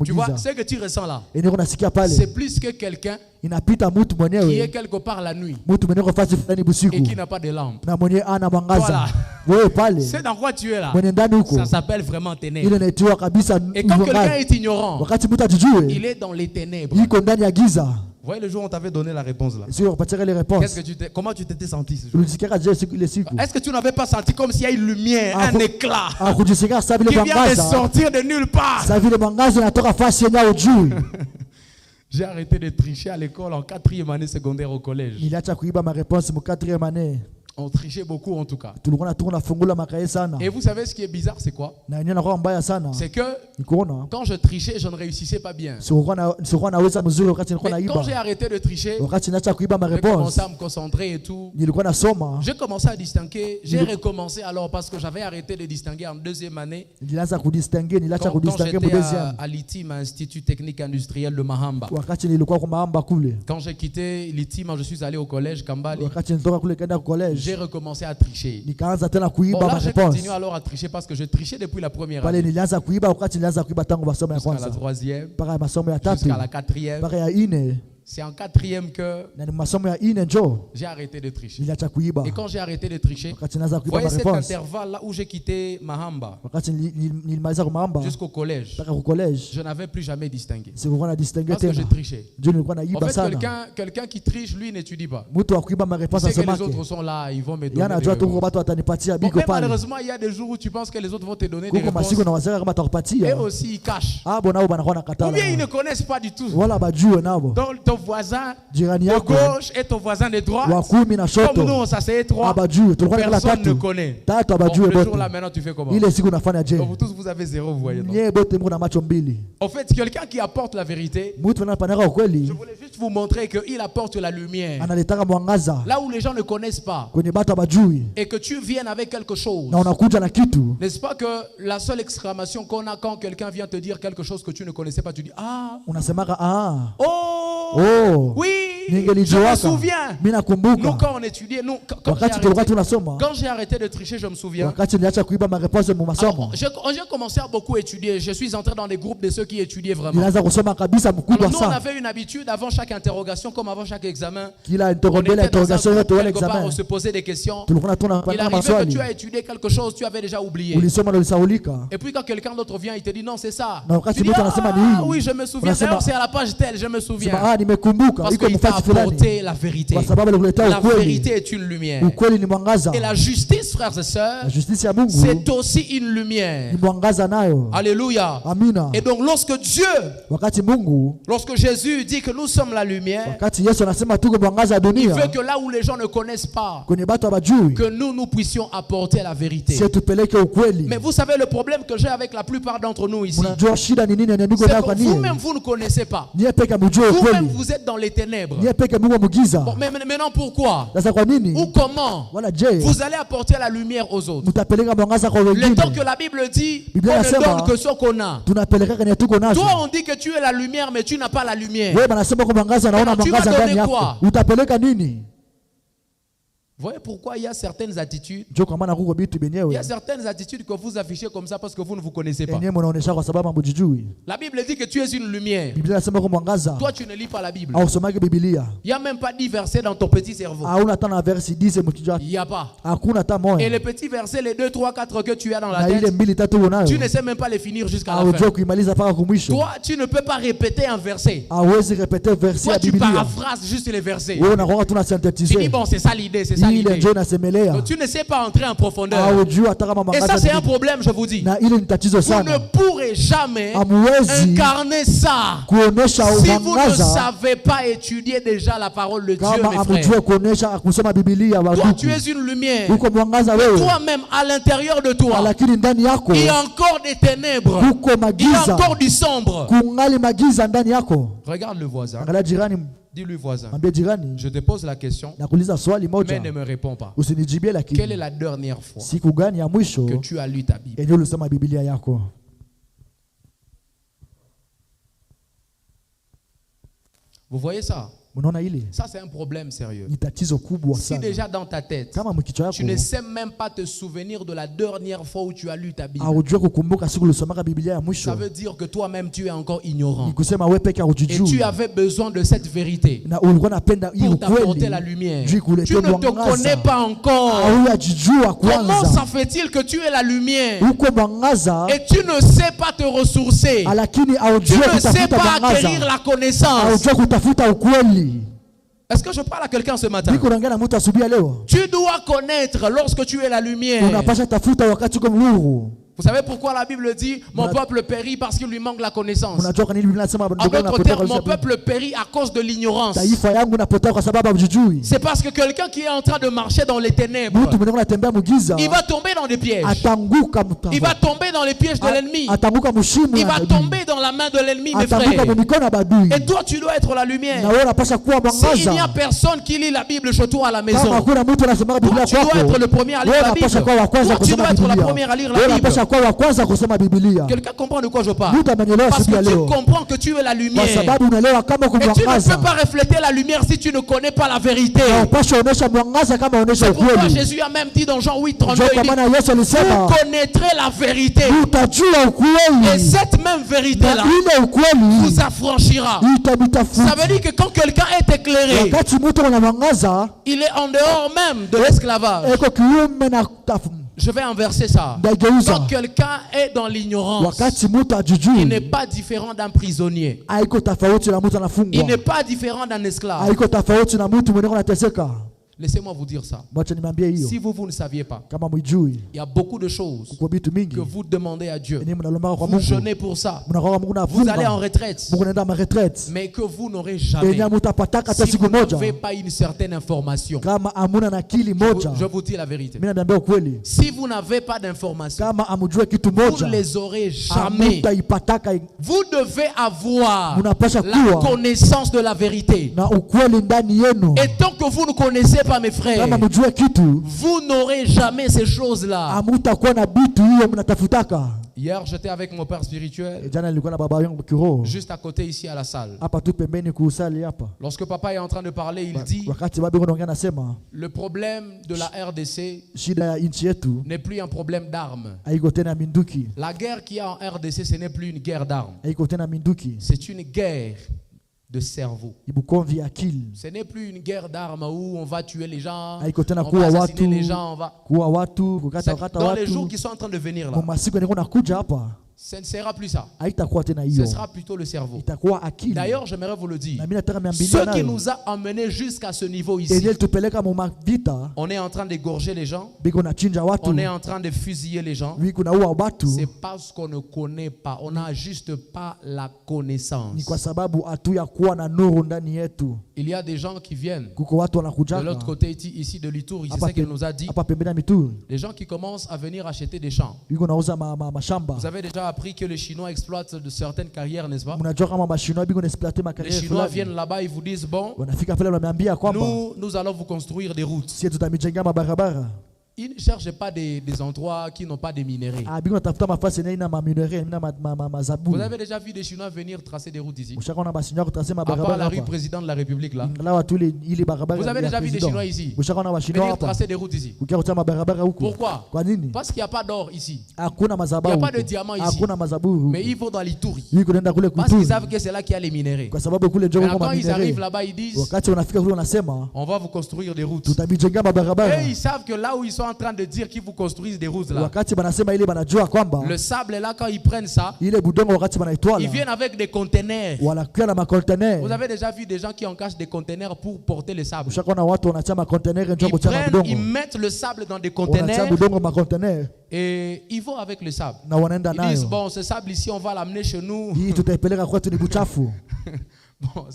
A: Tu vois,
B: mugiza.
A: ce que tu ressens là,
B: Ene kunasikia pale.
A: c'est plus que quelqu'un
B: Inapita mtu
A: qui est
B: mwenyewe.
A: quelque part la nuit
B: Mtu mwenyewe fasi fulani
A: et
B: busiku.
A: qui n'a pas de lampe.
B: Na mwenye ana mwangaza.
A: Voilà.
B: Wewe pale.
A: C'est dans quoi tu es là?
B: Mwenye ndani huko.
A: Ça s'appelle vraiment ténèbres.
B: Ile inaitwa kabisa
A: Et quand quelqu'un
B: mwangaza.
A: est ignorant,
B: Wakati mtu ajijue,
A: il est dans les ténèbres.
B: iko ndani ya giza.
A: Vous voyez le jour où on t'avait donné la réponse là.
B: Sio kupatia ile réponse.
A: Comment tu t'étais senti ce jour?
B: Ulijisikia je siku ile siku?
A: Est-ce que tu n'avais pas senti comme s'il y a une lumière, un éclat
B: Kujisikia sawa vile
A: qui vient de
B: mwangaza.
A: sortir de nulle part?
B: Sawa vile mwangaza unatoka fasi yenye ujui.
A: J'ai arrêté de tricher à l'école en 4e année secondaire au collège.
B: Niliacha kuiba ma réponse mu 4e année.
A: On trichait beaucoup en tout cas.
B: Tulikuwa tunafungula makae sana.
A: Et vous savez ce qui est bizarre, c'est quoi?
B: Na yenyewe nakuwa mbaya sana.
A: C'est que
B: Nikuona.
A: quand je trichais, je ne réussissais pas bien.
B: Sikuwa naweza mzuri wakati nilikuwa
A: Mais quand j'ai
B: naiba.
A: arrêté de tricher,
B: Wakati naacha kuiba ma
A: j'ai commencé
B: réponse.
A: à me concentrer et tout.
B: Nilikuwa nasoma.
A: J'ai commencé à distinguer. J'ai recommencé alors parce que j'avais arrêté de distinguer en 2e année.
B: Nilianza kudistinguer, niliacha
A: Quand
B: kudistinguer mu
A: j'étais
B: deuxième.
A: à l'ITIM, Institut Technique Industriel de Mahamba.
B: Wakati nilikuwa kwa Mahamba kule.
A: Quand j'ai quitté l'ITIM, je suis allé au collège Kambali.
B: Wakati nilitoka kule kaenda college.
A: J'ai recommencé à tricher.
B: Nikaanza tena
A: Bon,
B: kuiba
A: là,
B: ma
A: j'ai
B: réponse.
A: continué alors à tricher parce que je trichais depuis la première
B: Pale
A: année.
B: nilianza kuiba wakati nilianza kuiba tangu masomo ya
A: Jusqu'à la
B: kwanza.
A: 3e,
B: Mpaka masomo ya tatu.
A: jusqu'à la 4e.
B: Mpaka ya ine.
A: C'est en 4e que
B: Na ni masomo ya ine njo
A: j'ai arrêté de tricher.
B: niliacha kuiba.
A: Et quand j'ai arrêté de tricher,
B: Wakati nilianza
A: vous
B: kuiba
A: voyez
B: ma
A: cet
B: réponse.
A: intervalle là où j'ai quitté Mahamba
B: Wakati nilimaliza kwa Mahamba
A: jusqu'au collège,
B: mpaka kwa college.
A: je n'avais plus jamais distingué.
B: Sikuwa na distinguer
A: Parce que je
B: tena.
A: trichais.
B: Ndio nilikuwa
A: En
B: naiba
A: fait,
B: sana.
A: quelqu'un qui triche, lui, n'étudie pas.
B: Mtu wa kuiba ma
A: Il
B: réponse
A: sait que les
B: asomake.
A: autres sont là, ils vont me donner
B: Yana
A: des
B: ajua tu
A: réponses.
B: watu watanipatia
A: Bon,
B: biko
A: mais
B: pale.
A: malheureusement, il y a des jours où tu penses que les autres vont te donner des
B: Kuko
A: réponses.
B: masiku na wazee kama
A: Et
B: atakupatia.
A: aussi, ils cachent.
B: Abo nao banakuwa
A: Ou
B: nakatala.
A: bien ils ne connaissent pas du tout.
B: Wala bajue nabo.
A: Donc, ton voisin
B: Jirani
A: de
B: yako
A: gauche et ton voisin de droite,
B: wa kumi na
A: comme nous,
B: shoto.
A: ça c'est étroit,
B: Abajue. Tulikuwa kala
A: personne ne
B: tatu.
A: connaît.
B: Tatu
A: Bon,
B: abajue
A: le jour
B: bote.
A: là, maintenant, tu fais comment?
B: Ile siku nafanya je.
A: Donc, vous tous, vous avez 0, vous voyez. Non?
B: Nye bote mko na macho mbili.
A: En fait, quelqu'un qui apporte la vérité,
B: Mtu anapanaka ukweli
A: je voulais juste vous montrer qu'il apporte la lumière.
B: analetaka mwangaza
A: Là où les gens ne connaissent pas,
B: kwenye batu abajui.
A: et que tu viennes avec quelque chose.
B: Na unakuja na kitu.
A: N'est-ce pas que la seule exclamation qu'on a quand quelqu'un vient te dire quelque chose que tu ne connaissais pas, tu dis ah,
B: Unasemaka
A: oh,
B: oh.
A: oui, je me
B: Ningelijuaka.
A: souviens.
B: Mimi
A: Nous
B: nakumbuka.
A: quand on étudiait, nous quand
B: Wakati tulikuwa
A: j'ai
B: tunasoma.
A: arrêté de tricher, je me souviens.
B: Wakati niliacha kuiba ma réponse mu masomo.
A: Alors, j'ai commencé à beaucoup étudier. Je suis entré dans des groupes de ceux qui étudiaient vraiment.
B: Nilianza kusoma kabisa
A: Alors,
B: mkubwa
A: nous, on
B: sana.
A: avait une habitude avant chaque interrogation, comme avant chaque examen.
B: Kila
A: On
B: interrogation
A: était dans un
B: interrogation
A: groupe,
B: yote wala
A: quelque part,
B: examen.
A: on se posait des questions.
B: Tulikuwa
A: Il
B: tunapanga
A: arrivait que
B: maswali.
A: tu as étudié quelque chose, tu avais déjà oublié.
B: Ulisoma na ulisaulika.
A: Et puis quand quelqu'un d'autre vient, il te dit non, c'est ça.
B: Na wakati
A: Tu dis
B: mtu anasema ni
A: ah
B: hii.
A: oui, je me souviens.
B: Unasema-
A: D'ailleurs, c'est à la page telle, je me
B: Sema
A: souviens.
B: nimekumbuka
A: Parce
B: iko
A: qu'il t'a
B: mfasi fulani.
A: apporté la vérité.
B: Kwa sababu alikuletea
A: La
B: ukweli.
A: vérité est une lumière.
B: Ukweli ni mwangaza.
A: Et la justice, frères et sœurs,
B: Na justice ya Mungu
A: c'est aussi une lumière.
B: ni mwangaza nayo.
A: Alléluia.
B: Amina.
A: Et donc lorsque Dieu,
B: Wakati Mungu,
A: lorsque Jésus dit que nous sommes la lumière,
B: wakati Yesu anasema tuko mwangaza ya
A: il veut
B: dunia,
A: que là où les gens ne connaissent pas,
B: kwenye batu abajui,
A: que nous puissions apporter la vérité.
B: sio tupeleke ukweli.
A: Mais vous savez le problème que j'ai avec la plupart d'entre nous ici,
B: Unajua shida ni nini na niko
A: c'est
B: nayo
A: que
B: kwa
A: vous-même
B: nini?
A: vous ne connaissez pas.
B: Niye peke mjue
A: Vous-même
B: ukweli.
A: vous êtes dans les ténèbres.
B: Niye peke Mungu mugiza.
A: Bon, mais maintenant pourquoi?
B: Sasa kwa
A: Ou
B: nini?
A: comment
B: Wala je,
A: vous allez apporter la lumière aux autres?
B: mtapeleka mwangaza kwa
A: Le
B: wengine.
A: temps que la Bible dit qu'on
B: Biblia
A: ne
B: inasema,
A: donne que ce qu'on a.
B: Tunapeleka kwenye tuko nacho.
A: Toi on dit que tu es la lumière mais tu n'as pas la lumière.
B: Wewe banasema kwa mwangaza naona
A: Alors, tu
B: mwangaza
A: vas
B: ndani
A: donner
B: yako.
A: quoi?
B: Utapeleka nini?
A: Vous voyez pourquoi il y a certaines attitudes,
B: Ndio kwa maana kuko bitu
A: il y
B: benyewe.
A: a certaines attitudes que vous affichez comme ça parce que vous ne vous connaissez pas.
B: Enyewe mnaonesha kwa sababu hamjijui.
A: La Bible dit que tu es une lumière.
B: Biblia inasema kwa mwangaza.
A: Toi tu ne lis pas la Bible.
B: Au somaki Biblia.
A: Il n'y a même pas 10 versets dans ton petit cerveau.
B: Hauna hata na verse 10 mkijua.
A: Il n'y a pas.
B: Hakuna hata
A: Et
B: moja.
A: les petits versets, les 2, 3, 4 que tu as dans la
B: Na ile
A: tête,
B: mbili tatu unayo.
A: tu ne sais même pas les finir jusqu'à la
B: Haujua
A: fin.
B: kuimaliza mpaka kumwisho.
A: Toi, tu ne peux pas répéter un verset.
B: Hawezi répéter verse
A: Toi,
B: ya
A: tu
B: Biblia.
A: paraphrases juste les versets.
B: Wewe unakuwa tu na
A: Tu dis,
B: synthétiser.
A: bon, c'est ça l'idée, c'est ça arrivé.
B: ndio inasemelea.
A: Donc, tu ne sais pas entrer en profondeur.
B: Haujui hata kama
A: Et
B: mwangaza
A: ça, c'est un
B: ni nini.
A: problème, je vous dis.
B: Na ile ni tatizo
A: Vous ne
B: sana.
A: pourrez jamais
B: Hamwezi
A: incarner ça
B: kuonesha
A: si vous ne
B: mwangaza
A: savez pas étudier déjà la parole de Dieu,
B: kama
A: mes frères.
B: amjue kuonesha kusoma Biblia
A: Toi,
B: wadugu.
A: tu es une lumière.
B: Uko mwangaza wewe.
A: Toi-même, à l'intérieur de toi,
B: Lakini ndani yako
A: il y a encore des ténèbres.
B: uko
A: Il y a
B: magiza.
A: encore du sombre.
B: Kungali magiza ndani yako.
A: Regarde le voisin.
B: Angalia jirani,
A: Dis-lui voisin.
B: mwambie jirani,
A: Je te pose la question,
B: nakuuliza swali
A: mais
B: moja.
A: ne me réponds pas.
B: Usinijibie
A: Quelle est
B: lakini.
A: la dernière fois
B: Siku gani ya mwisho
A: que tu as lu ta Bible?
B: yenye ulisoma Biblia yako?
A: Vous voyez ça?
B: Unaona ile?
A: Ça, c'est un problème sérieux.
B: Ni tatizo kubwa
A: Si
B: sana.
A: déjà dans ta tête,
B: Kama mkichwa
A: tu ne
B: yako
A: sais même pas te souvenir de la dernière fois où tu as lu ta Bible,
B: haujue kukumbuka siku ulisomaka Biblia ya
A: ça
B: mwisho,
A: veut dire que toi-même, tu es encore ignorant.
B: ni kusema wewe peke
A: Et
B: haujijui
A: tu avais besoin de cette vérité
B: na ulikuwa napenda hii
A: pour t'apporter
B: ukweli
A: la lumière.
B: juu
A: Tu
B: kuletea
A: ne te
B: mwangaza.
A: connais pas encore.
B: Haujajijua
A: Comment ça
B: kwanza.
A: fait-il que tu es la lumière
B: Uko mwangaza
A: et tu ne sais pas te ressourcer?
B: lakini
A: Tu
B: haujue
A: ne sais
B: kutafuta
A: pas acquérir
B: mwangaza.
A: la connaissance.
B: Haujue kutafuta ukweli.
A: Est-ce que je parle à quelqu'un ce matin?
B: Niko naongea na mtu asubuhi ya leo.
A: Tu dois connaître lorsque tu es la lumière.
B: Unapasha tafuta wakati uko mnuru.
A: Vous savez pourquoi la Bible dit mon peuple périt parce qu'il lui manque la connaissance?
B: Unajua kwa nini Biblia inasema
A: En
B: ndugu yangu
A: d'autres
B: napotea
A: termes,
B: kwa
A: mon
B: sababu
A: peuple périt à cause de l'ignorance.
B: taifa yangu napotea kwa sababu hujijui.
A: C'est parce que quelqu'un qui est en train de marcher dans les ténèbres,
B: Mtu mwenye anatembea mugiza
A: il va tomber dans des pièges.
B: atanguka
A: Il va tomber dans les pièges de l'ennemi.
B: atanguka mshimu.
A: Il va tomber dans la main de l'ennemi, mes
B: atanguka
A: frères.
B: mikono ya badui.
A: Et toi, tu dois être la
B: Na
A: lumière.
B: wewe unapasha kuwa
A: S'il n'y a
B: mwangaza.
A: personne qui lit la Bible chez toi à la
B: Kama
A: maison,
B: hakuna mtu anasoma
A: toi,
B: Biblia
A: tu dois
B: kwako,
A: être le premier à lire
B: wewe
A: la
B: unapasha
A: Bible.
B: kuwa wa kwanza
A: Toi, tu dois
B: kusoma
A: être la
B: Biblia.
A: première à lire
B: Wewe
A: la Bible.
B: unapasha kuwa wa kwanza kusoma Biblia.
A: Quelqu'un comprend de quoi je parle?
B: Mtu amenielewa
A: Parce
B: siku ya
A: que tu
B: leo.
A: comprends que tu es la
B: Kwa
A: lumière.
B: sababu unaelewa kama uko
A: Et tu ne peux
B: mwangaza.
A: pas refléter la lumière si tu ne connais pas la vérité.
B: Unapasha onesha mwangaza kama onesha
A: C'est pourquoi
B: ukweli.
A: Jésus a même dit dans Jean 8, 32,
B: Ndio
A: il
B: kwa
A: dit,
B: maana Yesu alisema
A: vous connaîtrez la vérité.
B: utajua
A: Et
B: ukweli.
A: cette même
B: Na
A: vérité-là
B: ile ukweli
A: vous affranchira.
B: itabitafuta.
A: Ça veut dire que quand quelqu'un est éclairé,
B: Wakati mtu ana mwangaza
A: il est en dehors même de l'esclavage.
B: eko kiume na
A: Je vais inverser ça.
B: ndageuza.
A: Quand quelqu'un est dans l'ignorance,
B: Wakati mtu
A: il
B: ajijui
A: n'est pas différent d'un prisonnier.
B: haiko tofauti na mtu
A: Il
B: anafungwa.
A: n'est pas différent d'un esclave.
B: Haiko tofauti na mtu mwenye anateseka.
A: Laissez-moi vous dire ça.
B: Mwacha niambie hiyo.
A: Si vous ne saviez pas,
B: Kama mwijui
A: il y a beaucoup de choses
B: kwa vitu mingi
A: que vous demandez à Dieu.
B: yenye mnalomba kwa
A: Vous
B: Mungu.
A: jeûnez pour ça.
B: Mnakuwa Mungu
A: Vous allez en
B: nafunga.
A: retraite.
B: Mungu naenda ma retraite.
A: Mais que vous n'aurez jamais,
B: Yenye mutapataka hata
A: si
B: siku
A: vous
B: moja
A: n'avez pas une certaine information.
B: kama amuna na akili moja.
A: Je vous dis la vérité.
B: Mimi naambia ukweli.
A: Si vous n'avez pas d'information,
B: Kama amujue kitu
A: vous
B: moja
A: ne les aurez jamais.
B: amutaipataka
A: Vous devez avoir
B: Munapasha
A: la
B: kuwa
A: connaissance de la vérité.
B: na ukweli ndani yenu.
A: Et tant que vous ne connaissez pas, mes frères,
B: Kama mjue kitu
A: vous n'aurez jamais ces choses-là.
B: amutakuwa na bitu hiyo mnatafutaka.
A: Hier, j'étais avec mon père spirituel,
B: Jana nilikuwa na baba yangu kiroho
A: juste à côté ici à la salle.
B: hapa tu pembeni kuusali hapa.
A: Lorsque papa est en train de parler, il dit,
B: Wakati baba yangu anaongea nasema
A: le problème de la RDC
B: shida ya nchi yetu
A: n'est plus un problème d'armes.
B: haiko tena minduki,
A: La guerre qu'il y a en RDC, ce n'est plus une guerre d'armes.
B: haiko tena minduki,
A: C'est une guerre de cerveau.
B: ibukomvi akili.
A: Ce n'est plus une guerre d'armes où on va tuer les gens,
B: Haiko tena
A: on
B: kuwa
A: va assassiner
B: watu,
A: les gens, on va...
B: kuwa watu, kukata
A: C'est
B: kata
A: dans les jours
B: watu.
A: qui sont en train de venir là,
B: Kwa masiku niko nakuja hapa
A: ce ne sera plus ça.
B: haitakuwa tena
A: Ce
B: hiyo.
A: sera plutôt le cerveau.
B: Itakuwa akili.
A: D'ailleurs, j'aimerais vous le dire.
B: Na mimi nataka miambilia
A: Ce qui
B: nayo.
A: nous a amenés jusqu'à ce niveau ici,
B: Yenye tupeleka mu vita,
A: on est en train d'égorger les gens,
B: biko na chinja watu,
A: on est en train de fusiller les gens.
B: wiko na uwa watu.
A: C'est parce qu'on ne connaît pas, on n'a juste pas la connaissance.
B: Ni kwa sababu hatuya kuwa na nuru ndani yetu.
A: Il y a des gens qui viennent
B: Kuko watu
A: de
B: wanakujaka
A: l'autre côté ici de l'Ituri, c'est ça qu'il nous a dit.
B: hapa pembeni ya mituri.
A: Les gens qui commencent à venir acheter des champs.
B: Wiko nauza mashamba.
A: Vous avez déjà appris que les Chinois exploitent de certaines carrières, n'est-ce pas?
B: Mnajua kama mashinoa biko na exploiter
A: Les
B: makariere
A: Chinois
B: fulani.
A: viennent là-bas, ils vous disent, bon,
B: Wanafika pale wananiambia kwamba
A: nous allons vous construire des routes.
B: sisi tutamijengea mabarabara.
A: Ils ne cherchent pas des endroits qui n'ont pas de minerais.
B: Ah, biko natafuta mafasi yenye ina maminere, ina mazabu.
A: Vous avez déjà vu des Chinois venir tracer des routes ici?
B: Ushakaona bashinoa kutrase
A: À part
B: mabarabara
A: la rue
B: hapa.
A: président de la République là.
B: Ingawa tu ile barabara.
A: Vous avez
B: ya
A: déjà vu des
B: president.
A: Chinois ici?
B: Ushakaona washinoa
A: Venir
B: hapa.
A: tracer des routes ici.
B: Ukia kutia mabarabara huko.
A: Pourquoi?
B: Kwa nini?
A: Parce qu'il n'y a pas d'or ici.
B: Hakuna
A: Il
B: mazabu.
A: n'y a pas de diamant ici.
B: Hakuna mazabu.
A: Mais ils vont dans l'Ituri.
B: Yuko nenda kule
A: Parce qu'ils
B: kuturi.
A: savent que c'est là qu'il y a les minéraux.
B: Kwa sababu kule ndio
A: Maintenant,
B: kwa
A: quand ils arrivent
B: maminere.
A: là-bas, ils disent,
B: Wakati wanafika kule wanasema
A: on va vous construire des routes.
B: tutamijengea mabarabara.
A: Et ils savent que là où ils sont en train de dire qu'ils vous construisent des routes là,
B: wakati banasema ile banajua kwamba
A: le sable là, quand ils prennent ça,
B: ile budongo wakati
A: ils
B: banaitwala
A: viennent avec des conteneurs.
B: wanakuwa na makontener.
A: Vous avez déjà vu des gens qui encachent des conteneurs pour porter le sable.
B: Ushakuwa na watu wanatia makontener ndio
A: Ils
B: kuchana
A: prennent,
B: budongo.
A: ils mettent le sable dans des
B: Wanatia
A: conteneurs
B: budongo makontener
A: et ils vont avec le sable.
B: na wanaenda
A: Ils disent,
B: nayo.
A: bon, ce sable ici, on va l'amener chez nous.
B: Hii tutaipeleka kwetu ni buchafu.
A: Bon,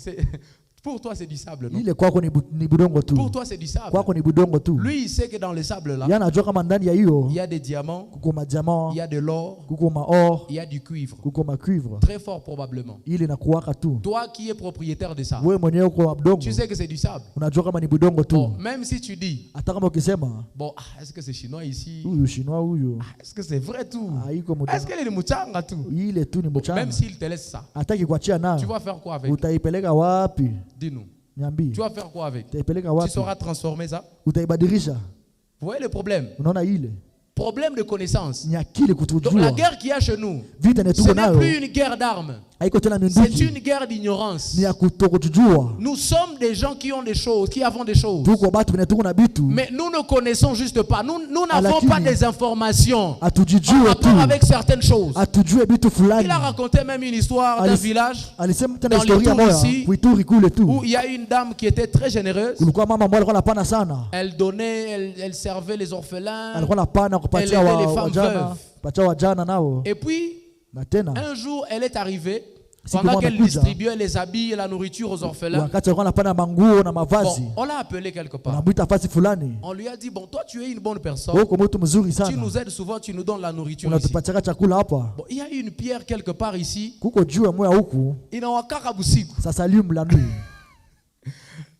A: pour toi, c'est du sable, non?
B: Ile kwako ni budongo tu.
A: Pour toi, c'est du sable.
B: Kwako ni budongo tu.
A: Lui, il sait que dans le sable là,
B: Yeye anajua kama ndani ya hiyo
A: il y a des diamants,
B: kuko madiamant,
A: il y a de l'or,
B: kuko maor,
A: il y a du cuivre.
B: kuko macuivre.
A: Très fort probablement.
B: Ile inakuwaka tu.
A: Toi qui es propriétaire de ça,
B: Wewe mwenyewe uko wa budongo.
A: tu sais que c'est du sable.
B: Unajua kama ni budongo tu.
A: Bon, même si tu dis,
B: Hata kama ukisema
A: bon, est-ce que c'est chinois ici?
B: huyu Chinois huyu
A: Est-ce que c'est vrai tout?
B: haiko
A: Est-ce
B: mudongo.
A: qu'elle est mouchanga tout?
B: Ile tu ni
A: Bon,
B: mchana.
A: même s'il te laisse ça,
B: Hataki kuachia
A: tu
B: nayo.
A: vas faire quoi avec?
B: Utaipeleka wapi?
A: Dis-nous.
B: Niambie.
A: Tu vas faire quoi avec?
B: Utaipeleka
A: Tu
B: wapi?
A: sauras transformer ça?
B: Utaibadilisha.
A: Vous voyez le problème?
B: Unaona ile?
A: Problème de connaissance.
B: Ni akili
A: Donc
B: kutujua.
A: la guerre qu'il y a chez nous,
B: Vita
A: ce
B: netuko
A: n'est
B: nayo.
A: plus une guerre d'armes.
B: Haiko tena
A: C'est
B: minduki.
A: une guerre d'ignorance.
B: Ni ya kutokujua.
A: Nous sommes des gens qui ont des choses, qui avons des choses.
B: Tuko batu bine tuko na bitu.
A: Mais nous ne connaissons juste pas. Nous n'avons
B: Alakini.
A: pas des informations en
B: Atujijue
A: rapport
B: tu.
A: avec certaines choses.
B: Atujue bitu fulani.
A: Il a raconté même une histoire d'un village
B: Alisema tena
A: dans
B: historia
A: l'Ituri
B: moja.
A: ici,
B: Kuituri kule tu.
A: où il y a une dame qui était très généreuse.
B: Kulikuwa mama mmoja alikuwa anapana sana.
A: Elle donnait, elle servait les orphelins.
B: Alikuwa anapana kupatia
A: Elle aidait les femmes
B: wajana.
A: veuves.
B: Patia wajana nao.
A: Et puis,
B: Na tena
A: un jour, elle est arrivée.
B: Siku
A: Pendant
B: moja
A: qu'elle
B: kuja.
A: distribuait les habits et la nourriture aux orphelins,
B: wakati alikuwa anapana manguo na mavazi.
A: bon, on l'a appelé quelque part.
B: Anamwita fasi fulani.
A: On lui a dit, bon, toi tu es une bonne personne.
B: Wewe uko mtu mzuri
A: Tu
B: sana.
A: nous aides souvent, tu nous donnes la nourriture ici.
B: Unatupatia chakula hapa.
A: Bon, il y a une pierre quelque part ici.
B: Kuko juu ya moya huku.
A: Inawakaka busiku.
B: Sasa lium la nuit.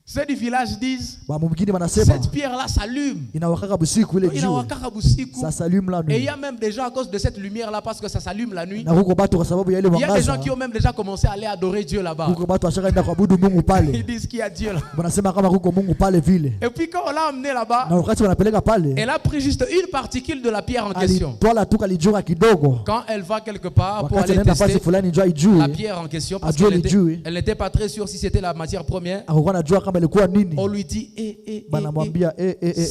A: Ceux du village disent,
B: Ba mwingine wanasema
A: cette pierre-là s'allume.
B: inawakaka busiku ile juu.
A: Inawakaka busiku.
B: Sasa lium la
A: Et il
B: nuit.
A: y a même des gens à cause de cette lumière-là, parce que ça s'allume la nuit.
B: Na huko batu kwa sababu ya ile
A: Il y a des gens
B: mwangaza.
A: qui ont même déjà commencé à aller adorer Dieu là-bas.
B: Huko batu washakaenda kuabudu Mungu
A: Ils
B: pale.
A: disent qu'il y a Dieu là.
B: Wanasema kama huko Mungu pale vile.
A: Et puis quand on l'a emmené là-bas,
B: Na wakati wanapeleka pale,
A: elle a pris juste une particule de la pierre en question.
B: alitwala tu kalijua kidogo.
A: Quand elle va quelque part pour
B: Wakati
A: aller
B: anaenda fasi
A: tester
B: fulani njoo
A: la
B: ijue.
A: pierre en question, parce
B: Ajue
A: qu'elle
B: lijue.
A: elle n'était pas très sûre si c'était la matière première,
B: Akakuwa anajua kama ilikuwa nini.
A: on lui dit,
B: Banamwambia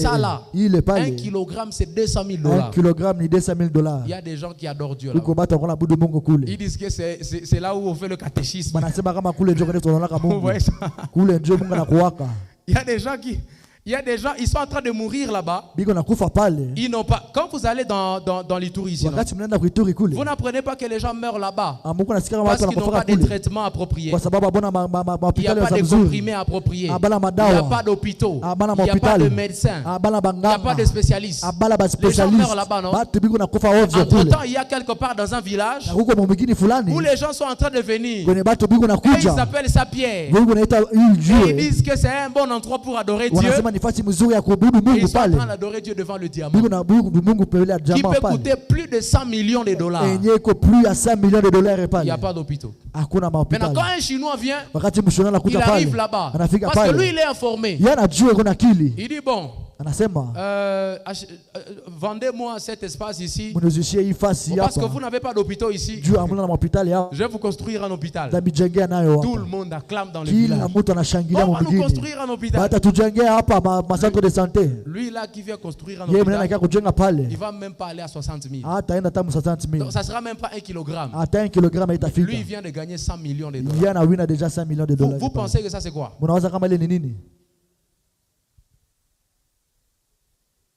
A: ça là,
B: ile
A: 1
B: pale
A: kilogramme c'est 200 000
B: 1
A: dollars.
B: kilogramme ni $200,000.
A: Il y a des gens qui adorent Dieu là.
B: Huko batu wanakuwa naabudu Mungu kule.
A: Ils disent que c'est là où on fait le catéchisme.
B: Banasema kama kule njoo kwetu tunaona
A: Vous
B: Mungu.
A: voyez ça?
B: Kule njoo Mungu anakuwaka.
A: Il y a des gens il y a des gens, ils sont en train de mourir là-bas.
B: Biko nakufa pale.
A: Ils n'ont pas. Quand vous allez dans l'Ituri ici, non,
B: Wakati mnaenda kuituri kule.
A: vous n'apprenez pas que les gens meurent là-bas
B: Amuko nasikia kama
A: parce
B: watu
A: qu'ils n'ont
B: wanakufa
A: pas de
B: kule.
A: traitements appropriés.
B: Kwa sababu abona
A: Il n'y a
B: hospitali
A: pas
B: za
A: de
B: mzuri.
A: comprimés appropriés.
B: Abala
A: Il n'y a
B: madawa.
A: pas d'hôpitaux.
B: Abana
A: Il n'y a pas
B: mahopitali.
A: de médecins.
B: Abala
A: Il n'y a pas
B: banganga.
A: de spécialistes.
B: Abala ba
A: Les gens
B: specialist.
A: meurent là-bas, non?
B: Batu biko nakufa ovyo kule.
A: Entre-temps, il y a quelque part dans un village
B: Na huko mwingine fulani.
A: où les gens sont en train de venir.
B: Kwenye batu biko
A: Et ils
B: nakuja.
A: appellent ça Pierre.
B: Mungu naita hii
A: Et ils
B: jue.
A: disent que c'est un bon endroit pour adorer Dieu.
B: Wanasema ni fasi mzuri ya kuabudu
A: Et
B: Mungu
A: ils sont en
B: pale.
A: train d'adorer Dieu devant le diamant.
B: Biko na Mungu pele ya
A: Qui
B: jamaa
A: peut
B: pale.
A: coûter plus de 100 millions de dollars.
B: Yenye iko plus ya $100 millions
A: Il
B: pale.
A: n'y a pas d'hôpitaux.
B: Hakuna
A: Maintenant,
B: mahopitali.
A: quand un Chinois vient,
B: Wakati mshona
A: il
B: anakuja
A: arrive
B: pale.
A: là-bas.
B: Anafika
A: Parce que lui,
B: pale.
A: il est informé.
B: Yeye anajua iko na akili.
A: Il dit, bon,
B: Anasema
A: vendez-moi cet espace ici.
B: mnuzishie hii fasi
A: Parce que
B: hapa.
A: vous n'avez pas d'hôpitaux ici.
B: Juu amuna na mahopitali hapa.
A: Je vais vous construire un hôpital.
B: Tamijengea nayo
A: Tout le
B: hapa.
A: monde acclame dans le
B: Kila
A: village.
B: mtu anashangilia
A: On va nous
B: mwingine.
A: construire un hôpital.
B: Bata tujengea hapa centre de santé.
A: Lui là qui vient construire un
B: Yeye mwenyewe
A: hôpital,
B: anakaa kujenga pale.
A: il va même pas aller à 60 000.
B: Hata enda tamu 60,000.
A: Donc ça sera même pas 1 kilogramme.
B: Hata 1 kilogramme
A: Lui, il
B: itafika.
A: vient de gagner 100 millions de dollars.
B: Yeye anawina deja $100 millions.
A: Vous pensez que ça c'est quoi?
B: Mnawaza kama ile ni nini?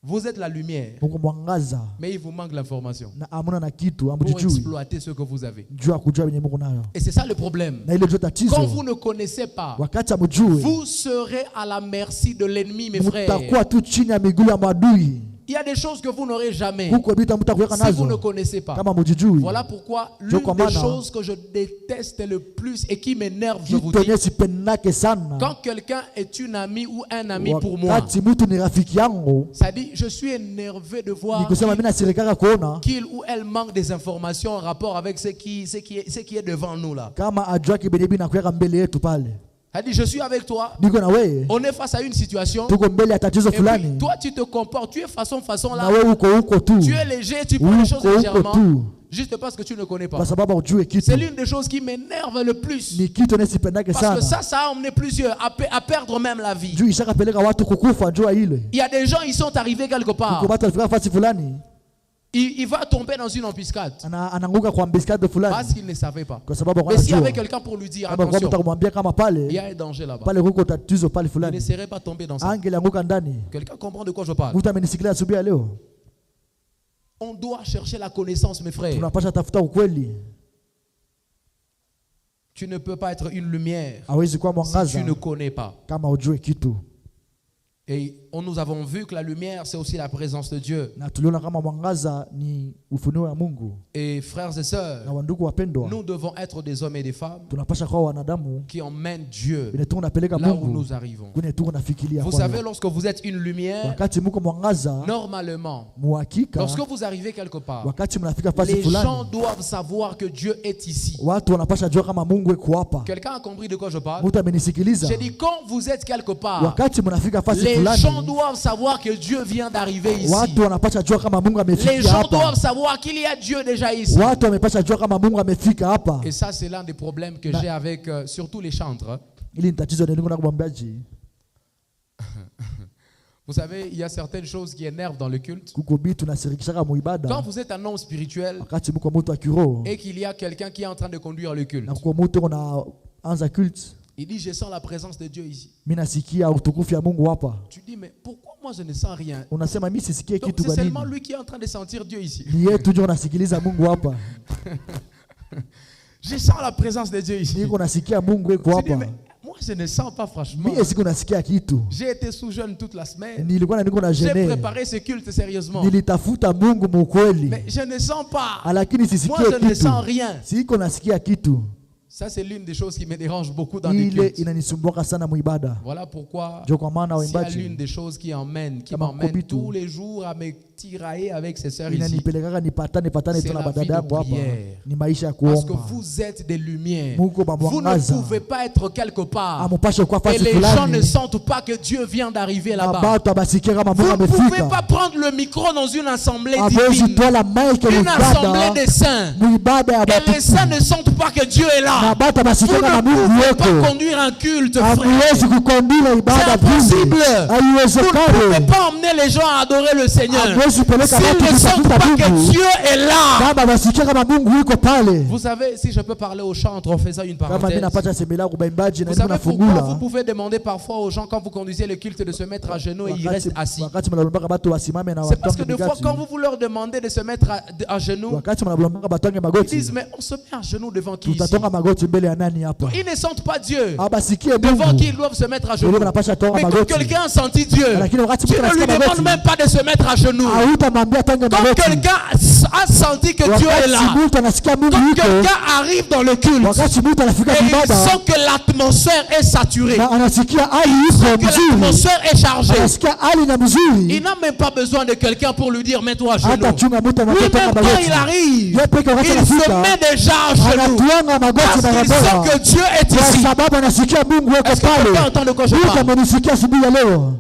A: Vous êtes la lumière,
B: Mungu mwangaza
A: mais il vous manque l'information
B: na amuna na kitu
A: pour
B: amjijui.
A: exploiter ce que vous avez.
B: Jua kujua yenye Mungu nayo.
A: Et c'est ça le problème.
B: Na ile ndio tatizo.
A: Quand vous ne connaissez pas,
B: Wakati amjui,
A: vous serez à la merci de l'ennemi, mes frères.
B: mtakuwa tu chini ya miguu ya maadui.
A: Il y a des choses que vous n'aurez jamais
B: Huko vitu mtakuweka
A: si vous ne
B: nazo
A: connaissez pas.
B: kama mjijui.
A: Voilà pourquoi l'une
B: kwa
A: des
B: maana,
A: choses que je déteste le plus et qui m'énerve, je vous dis,
B: Kitu yenye sipendake sana.
A: quand quelqu'un est une amie ou un ami pour moi,
B: Wakati mtu ni rafiki yangu,
A: ça dit, je suis énervé de
B: ni
A: voir
B: kusema mimi nasirikaka kuona
A: qu'il ou elle manque des informations en rapport avec ce qui est devant nous là.
B: kama ajua kibedebi na kuweka mbele yetu pale.
A: Elle dit, je suis avec toi.
B: niko na wewe,
A: On est face à une situation.
B: tuko mbele ya tatizo
A: Et puis,
B: fulani,
A: toi, tu te comportes. Tu es façon
B: na
A: là.
B: wewe uko tu,
A: Tu es léger, tu prends les choses
B: uko
A: légèrement.
B: tu,
A: Juste parce que tu ne connais pas.
B: kwa sababu hujui kitu.
A: C'est l'une des choses qui m'énerve le plus.
B: Ni kitu nisipendake
A: Parce que
B: sana,
A: ça a emmené plusieurs à perdre même la vie.
B: juu ishakapeleka watu kukufa jua ile.
A: Il y a des gens, ils sont arrivés quelque part.
B: Kuko watu walifika fasi fulani,
A: Il va tomber dans une embuscade.
B: anaanguka kwa mbiskade fulani,
A: Parce qu'il ne savait pas.
B: kwa sababu
A: Mais s'il y avait
B: anajua
A: quelqu'un pour lui dire,
B: kama kwa
A: attention,
B: mtu akamwambia kama
A: il y
B: pale
A: a un danger là-bas.
B: pale kuko tatizo pale
A: Il ne
B: fulani,
A: serait pas tombé dans ça.
B: angelianguka ndani.
A: Quelqu'un comprend de quoi je parle?
B: Mtu amenisikilia asubuhi ya leo.
A: On doit chercher la connaissance, mes frères.
B: Tunapasha tafuta ukweli.
A: Tu ne peux pas être une lumière
B: Hawezi kuwa
A: si
B: mwangaza
A: tu ne connais pas.
B: kama ujue kitu.
A: Et nous avons vu que la lumière, c'est aussi la présence de Dieu.
B: Na tuliona kama mwangaza ni ufunuo wa Mungu.
A: Et frères et sœurs,
B: Na wandugu wapendwa,
A: nous devons être des hommes et des femmes
B: tunapasha kuwa wanadamu
A: qui emmènent Dieu
B: vile tu unapeleka
A: là où
B: Mungu
A: nous arrivons.
B: kwenye tu unafikiria.
A: Vous savez, lorsque vous êtes une lumière,
B: Wakati mko mwangaza
A: normalement,
B: muhakika,
A: lorsque vous arrivez quelque part,
B: wakati mnafika fasi
A: les gens
B: fulani,
A: doivent savoir que Dieu est ici.
B: watu wanapasha jua kama Mungu eko hapa.
A: Quelqu'un a compris de quoi je parle?
B: Mtu amenisikiliza.
A: J'ai dit, quand vous êtes quelque part,
B: Wakati mnafika fasi
A: les gens
B: fulani,
A: doivent savoir que Dieu vient d'arriver ici.
B: watu wanapasha jua kama Mungu
A: Les
B: amefikia
A: gens
B: hapa.
A: doivent savoir qu'il y a Dieu déjà ici.
B: Watu wamepasha jua kama Mungu amefika hapa.
A: Et ça, c'est l'un des problèmes que j'ai avec surtout les chantres. hein.
B: Ili ni tatizo nilikuwa na kumwambiaje.
A: Vous savez, il y a certaines choses qui énervent dans le culte.
B: Kuko bitu nasirikishaka
A: Quand
B: muibada.
A: vous êtes un homme spirituel
B: Wakati mko mtu wa kiroho
A: et qu'il y a quelqu'un qui est en train de conduire le culte,
B: na kuko mtu kuna anza culte,
A: il dit, je sens la présence de Dieu ici.
B: mimi nasikia utukufu ya Mungu hapa.
A: Tu dis, mais pourquoi moi je ne sens rien?
B: Unasema mimi sisikie
A: Donc
B: kitu
A: c'est
B: kwa nini?
A: seulement lui qui est en train de sentir Dieu ici.
B: Ni yetu ndio nasikiliza Mungu hapa.
A: Je sens la présence de Dieu ici.
B: Niko nasikia Mungu eko
A: Tu dis,
B: hapa.
A: mais moi je ne sens pas franchement.
B: Mimi siku nasikia kitu.
A: J'ai été sous jeûne toute la semaine.
B: Nilikuwa niko na
A: J'ai
B: gene.
A: préparé ce culte sérieusement.
B: Nilitafuta Mungu mukweli.
A: Mais je ne sens pas.
B: Lakini
A: Moi
B: sisikie
A: je ne
B: kitu.
A: sens rien.
B: Siko nasikia kitu.
A: Ça c'est l'une des choses qui me dérange beaucoup dans les
B: Ile
A: cultes.
B: inanisumbuka sana muibada.
A: Voilà pourquoi
B: Ndio kwa maana
A: c'est
B: waimbaji
A: l'une des choses qui
B: Kama
A: m'emmène
B: kubitu.
A: tous les jours à me tirailler avec ces sœurs ici.
B: inanipelekaka nipatane
A: C'est
B: tu na
A: la vie
B: badada
A: de
B: yangu hapa.
A: prière.
B: Ni maisha ya
A: Parce que
B: kuomba.
A: vous êtes des lumières.
B: Mungu ba
A: Vous ne
B: mwangaza.
A: pouvez pas être quelque part.
B: Amupashe kwa
A: Et
B: fasi
A: les gens ne
B: fulani.
A: sentent pas que Dieu vient d'arriver là-bas.
B: Abato abasikia kama
A: Vous
B: Mungu
A: ne pouvez
B: amefika.
A: pas prendre le micro dans une assemblée
B: Hawezi
A: divine.
B: toa la mic
A: Une assemblée
B: muibada.
A: des saints.
B: Muibada ya
A: Et les saints
B: batu.
A: ne sentent pas que Dieu est
B: Na
A: là.
B: batu
A: Vous
B: abasikia kama
A: ne
B: Mungu
A: pouvez pas
B: yuko.
A: conduire un culte, frère.
B: Hamuwezi kukondila ibada
A: C'est impossible.
B: vile.
A: Vous ne pouvez
B: Haiwezekani.
A: pas emmener les gens à adorer le Seigneur.
B: Hamuwezi peleka
A: S'ils
B: watu
A: ne sentent
B: kutafuta
A: pas que
B: Mungu.
A: Dieu est là.
B: Kama basikia kama Mungu yuko pale.
A: Vous savez, si je peux parler aux chantres en faisant une
B: Kama mimi
A: parenthèse.
B: napata semela kubaimbaji na
A: Vous
B: niko
A: savez pourquoi vous
B: nafungula.
A: pouvez demander parfois aux gens quand vous conduisez le culte de se mettre à genoux et ils restent assis.
B: Wakati mnalombaka batu wasimame na
A: C'est parce que
B: watonge
A: des fois, quand
B: migati.
A: vous leur demandez de se mettre à genoux,
B: Wakati mnalombaka batonge
A: ils
B: magoti.
A: disent, mais on se met à genoux devant qui ici?
B: Tutatonga magoti mbele ya nani hapa?
A: Ils ne sentent pas Dieu.
B: Abasikie
A: Devant
B: Mungu.
A: qui ils doivent se mettre à genoux.
B: Ndio napasha toa
A: Mais quand
B: magoti.
A: quelqu'un a senti Dieu,
B: Lakini wakati
A: tu
B: mtu
A: ne lui
B: anasikia
A: demandes
B: magoti.
A: même pas de se mettre à genoux.
B: Hautamwambia tonge
A: Quand
B: magoti.
A: quelqu'un a senti que Dieu est
B: Wakati
A: là,
B: mtu anasikia Mungu
A: quand
B: yuko.
A: quelqu'un arrive dans le culte
B: Wakati mtu anafika
A: et il
B: ibada
A: sent que l'atmosphère est saturée,
B: na anasikia hali iko
A: que
B: mzuri.
A: l'atmosphère est chargée,
B: Anasikia hali na
A: il
B: mzuri.
A: n'a même pas besoin de quelqu'un pour lui dire mets-toi à genoux.
B: Hata chunga mtu anamwambia tonga
A: Lui-même quand
B: magoti.
A: il arrive,
B: Yeye peke wakati
A: il se
B: anafika
A: met déjà à genoux
B: anatuanga magoti
A: parce qu'il
B: barabara.
A: sent que Dieu est
B: Kwa
A: ici.
B: sababu anasikia Mungu yuko
A: Est-ce que quelqu'un
B: pale.
A: entend de quoi je
B: Mungu
A: parle?
B: amenisikia asubuhi ya leo.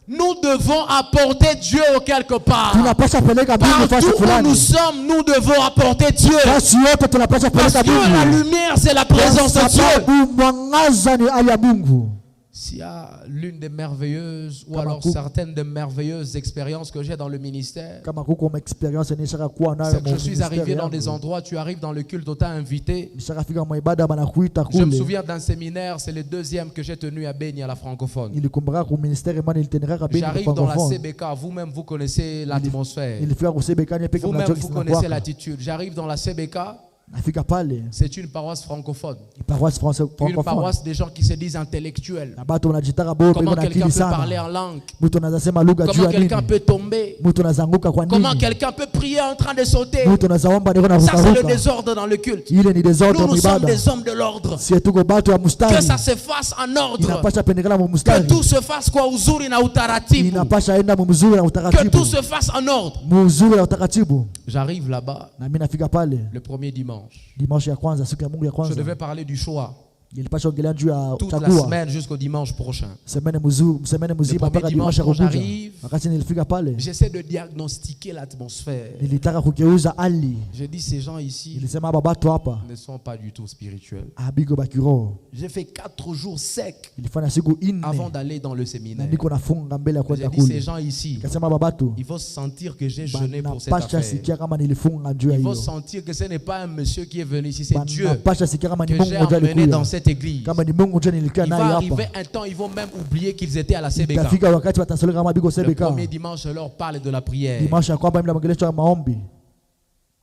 A: Nous devons apporter Dieu quelque part.
B: Tunapasha peleka Mungu fasi
A: Partout où
B: fulani.
A: nous sommes, nous devons apporter Dieu.
B: Fasi yote tunapasha
A: Parce
B: peleka
A: que la
B: Mungu.
A: lumière, c'est la
B: Kwa
A: présence de Dieu.
B: sababu mwangaza ni hali ya Mungu.
A: S'il y a l'une des merveilleuses ou
B: Kama
A: alors
B: ku-
A: certaines des merveilleuses expériences que j'ai dans le ministère,
B: Kama kuko experience nishaka kuwa nayo
A: c'est que
B: mu
A: je suis
B: ministeri
A: arrivé dans des
B: yangu.
A: endroits, tu arrives dans le culte, on t'a invité.
B: Nishaka fika mwaibada banakuita
A: Je me
B: kule.
A: souviens d'un séminaire, c'est le deuxième que j'ai tenu à Beni à la francophone.
B: Nilikumbuka ku ministeri mwana nilitenderaka beni
A: J'arrive
B: kwa
A: dans la
B: francophone.
A: CBK, vous-même vous connaissez l'atmosphère.
B: Nilifika kusebekani peke
A: Vous-même
B: mnachoki
A: vous connaissez
B: sinakwaka.
A: l'attitude. J'arrive dans la CBK,
B: Nafika pale.
A: c'est une paroisse francophone.
B: Paroisse française
A: Une
B: francophone.
A: paroisse des gens qui se disent intellectuels.
B: Na batu wanajitaka bo
A: Comment
B: peko na
A: quelqu'un
B: akili
A: peut parler
B: sana.
A: en langue?
B: Mtu anaweza sema lugha juu
A: Comment
B: ya
A: quelqu'un
B: nini?
A: peut tomber?
B: Mtu anazanguka kwa
A: Comment
B: nini?
A: quelqu'un peut prier en train de sauter?
B: Mtu anazaomba niko na
A: Ça, c'est le
B: ruka.
A: désordre dans le culte.
B: Ile ni desordre
A: Nous sommes
B: mwibada.
A: des hommes de l'ordre.
B: Si tuko batu ya
A: Que
B: mustari.
A: ça se fasse en ordre.
B: Inapasha pendekana mu
A: Que
B: mustari.
A: tout se fasse kwa uzuri na utaratibu.
B: Inapasha enda mu mzuri na
A: Que
B: utaratibu.
A: tout se fasse en ordre.
B: Mu mzuri na utaratibu.
A: J'arrive là-bas
B: Na mimi nafika pale
A: le premier dimanche.
B: dimanche ya kwanza siku ya Mungu ya
A: Je
B: kwanza.
A: devais parler du choix.
B: Ilipasha ongelea juu ya
A: toute la
B: chagua
A: semaine jusqu'au dimanche prochain.
B: semene
A: Le
B: mzima
A: premier
B: mpaka
A: dimanche,
B: dimasha
A: quand
B: kukuja.
A: j'arrive,
B: Wakati nilifika pale
A: j'essaie de diagnostiquer l'atmosphère.
B: nilitaka kugeuza hali.
A: Je dis, ces gens ici
B: Nilisema hapa batu hapa
A: ne sont pas du tout spirituels.
B: abigo bakiroho.
A: J'ai fait 4 jours secs
B: Ilifanya siku
A: avant
B: 4
A: d'aller dans le
B: na
A: séminaire.
B: niko nafunga mbele ya
A: J'ai
B: kwenda
A: dit, ces
B: kule.
A: gens ici,
B: Nikasema hapa batu
A: il faut sentir que j'ai jeûné pour cette
B: banapasha
A: affaire.
B: sikia kama nilifunga juu ya
A: Il faut
B: hiyo.
A: sentir que ce n'est pas un monsieur qui est venu ici, c'est Dieu
B: Banapasha sikia kama ni
A: que
B: Mungu
A: j'ai
B: ndio
A: emmené
B: alikuja.
A: dans cette église.
B: Kama ni Mungu ndio nilikia
A: Il
B: naye
A: va
B: hapa.
A: arriver un temps, ils vont même oublier qu'ils étaient à la CBK.
B: Itafika wakati watasoleka kama biko
A: Le
B: sebeka.
A: premier dimanche, je leur parle de la prière.
B: Dimasha ya kwamba mimi naongelea ya maombi.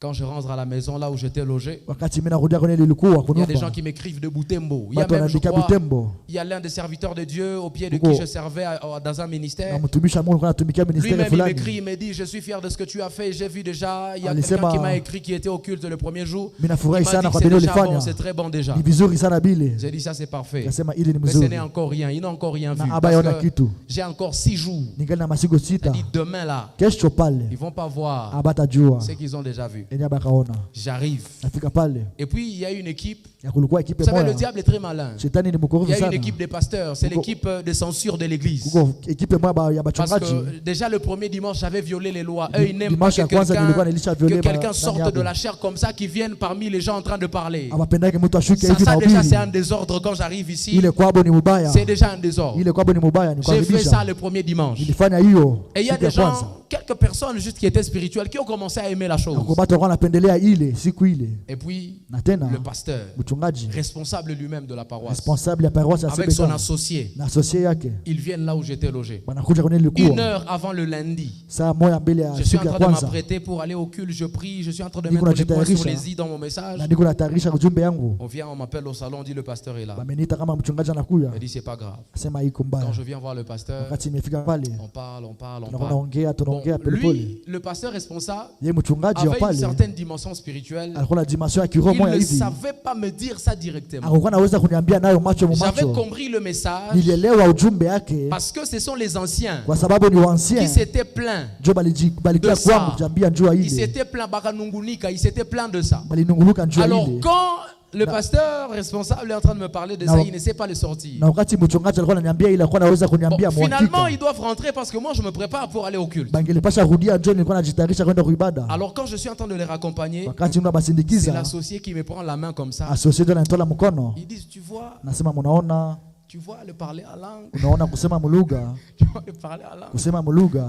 A: Quand je rentre à la maison là où j'étais logé,
B: Wakati mimi narudia kwenye nilikuwa
A: il y a des gens
B: kunyumba.
A: qui m'écrivent de Butembo. Il y a
B: Watu
A: même, je
B: wanaandika
A: crois,
B: Butembo.
A: il y a l'un des serviteurs de Dieu au pied de
B: Hugo.
A: qui je servais dans un ministère.
B: Na mtumishi wa Mungu alikuwa anatumikia ministeri
A: Lui-même, il
B: fulani.
A: m'écrit, il me dit, je suis fier de ce que tu as fait. J'ai vu déjà, il y a
B: Alisema,
A: quelqu'un qui m'a écrit qui était au culte le premier jour.
B: Mimi
A: Il m'a
B: nafurahi
A: dit
B: sana
A: que
B: kwa
A: c'est
B: bidii
A: déjà
B: ulifanya.
A: bon, c'est très bon déjà.
B: Ni vizuri sana bile.
A: J'ai dit ça c'est parfait.
B: Nasema ili ni
A: Mais ce
B: mzuri.
A: n'est encore rien, ils n'ont encore rien
B: Na
A: vu.
B: abayaona
A: Parce que
B: kitu.
A: j'ai encore 6 jours.
B: Ningali na masiku
A: Il
B: sita.
A: dit demain là,
B: Kesho pale
A: ils vont pas voir
B: abatajua.
A: ce qu'ils ont déjà vu.
B: Yenye bakaona.
A: J'arrive.
B: Nafika pale.
A: Et puis il y a une équipe.
B: Ya kulikuwa
A: Vous
B: ekipe
A: savez, le
B: moja.
A: diable est très malin.
B: Shetani ni
A: Il y
B: mkorofi
A: a une
B: sana.
A: équipe des pasteurs, c'est
B: Kuko-
A: l'équipe de censure de l'église.
B: Kuko ekipe moja ya
A: Parce
B: bachungaji.
A: que déjà le premier dimanche, j'avais violé les lois. Eux, ils n'aiment pas
B: Dimanche
A: que
B: ya kwanza nilikuwa
A: quelqu'un
B: nilisha viole
A: quelqu'un
B: ma-
A: sorte
B: nani
A: de
B: yako.
A: la chair comme ça, qui vienne parmi les gens en train de parler.
B: Abapendake mtu ashuke
A: Ça,
B: hivi na
A: déjà, c'est un
B: ubiri.
A: désordre quand j'arrive ici.
B: Ile kwabo ni mubaya.
A: C'est déjà un désordre.
B: Ile kwabo ni mubaya, ni
A: J'ai fait ça
B: kuharibisha.
A: le premier dimanche.
B: Nilifanya hiyo.
A: Et il y a
B: siku ya
A: des gens,
B: kwanza.
A: quelques personnes juste qui étaient spirituelles, qui ont commencé à aimer la chose.
B: Kwa watu walikuwa wanapendelea ile siku ile.
A: Et puis,
B: Na tena
A: le pasteur,
B: mchungaji
A: responsable lui-même de la paroisse,
B: responsable ya paroisse ya
A: avec son
B: Sebeka
A: associé,
B: na associé yake
A: ils viennent là où j'étais logé.
B: wanakuja kwenye
A: 1
B: nilikuwa
A: heure avant le lundi.
B: saa moja mbele ya
A: Je suis en
B: siku ya
A: train de
B: kwanza,
A: m'apprêter pour aller au culte, je prie, je suis en train de
B: Niko
A: mettre les points
B: najitayarisha.
A: sur les i dans mon message.
B: na niko natayarisha ujumbe yangu.
A: On vient, on m'appelle au salon, on dit le pasteur est là.
B: Wameniita kama mchungaji anakuja,
A: Elle dit c'est pas grave.
B: sema iko mbaya.
A: Quand je viens voir le pasteur,
B: Wakati imefika pale
A: on parle, on parle, on
B: tunakuwa
A: parle.
B: naongea
A: Bon,
B: tunaongea polepole.
A: lui, le pasteur responsable,
B: Yeye mchungaji wa
A: avait une
B: pale
A: certaine dimension spirituelle.
B: alikuwa na dimension ya kiroho
A: Il
B: moja
A: ne
B: hivi,
A: savait pas me dire ça directement.
B: alikuwa anaweza kuniambia nayo macho mu
A: J'avais
B: macho.
A: compris le message
B: Nilielewa ujumbe yake
A: parce que ce sont les anciens
B: kwa sababu ni
A: qui
B: wansien
A: s'étaient plaints.
B: njo balikia
A: de ça.
B: kwangu kujambia njua
A: Ils
B: ile,
A: s'étaient plaints, bakanungunika, ils s'étaient plaints de ça.
B: balinunguluka njua
A: Alors
B: ile.
A: quand le pasteur responsable est en train de me parler de ça, il ne sait pas le sortir.
B: Na wakati mchungaji alikuwa ananiambia ile, alikuwa anaweza
A: Bon,
B: kuniambia
A: finalement,
B: mwakika.
A: ils doivent rentrer parce que moi, je me prépare pour aller au culte.
B: Bangelipasha rudia njoo, nilikuwa najitayarisha kwenda kuibada.
A: Alors quand je suis en train de les raccompagner,
B: Wakati mna
A: c'est
B: basindikiza,
A: l'associé qui me prend la main comme ça.
B: associé ndio ananitola mkono.
A: Ils disent, tu vois le parler à langue,
B: Unaona kusema mulugha,
A: tu vois le parler à langue.
B: kusema mulugha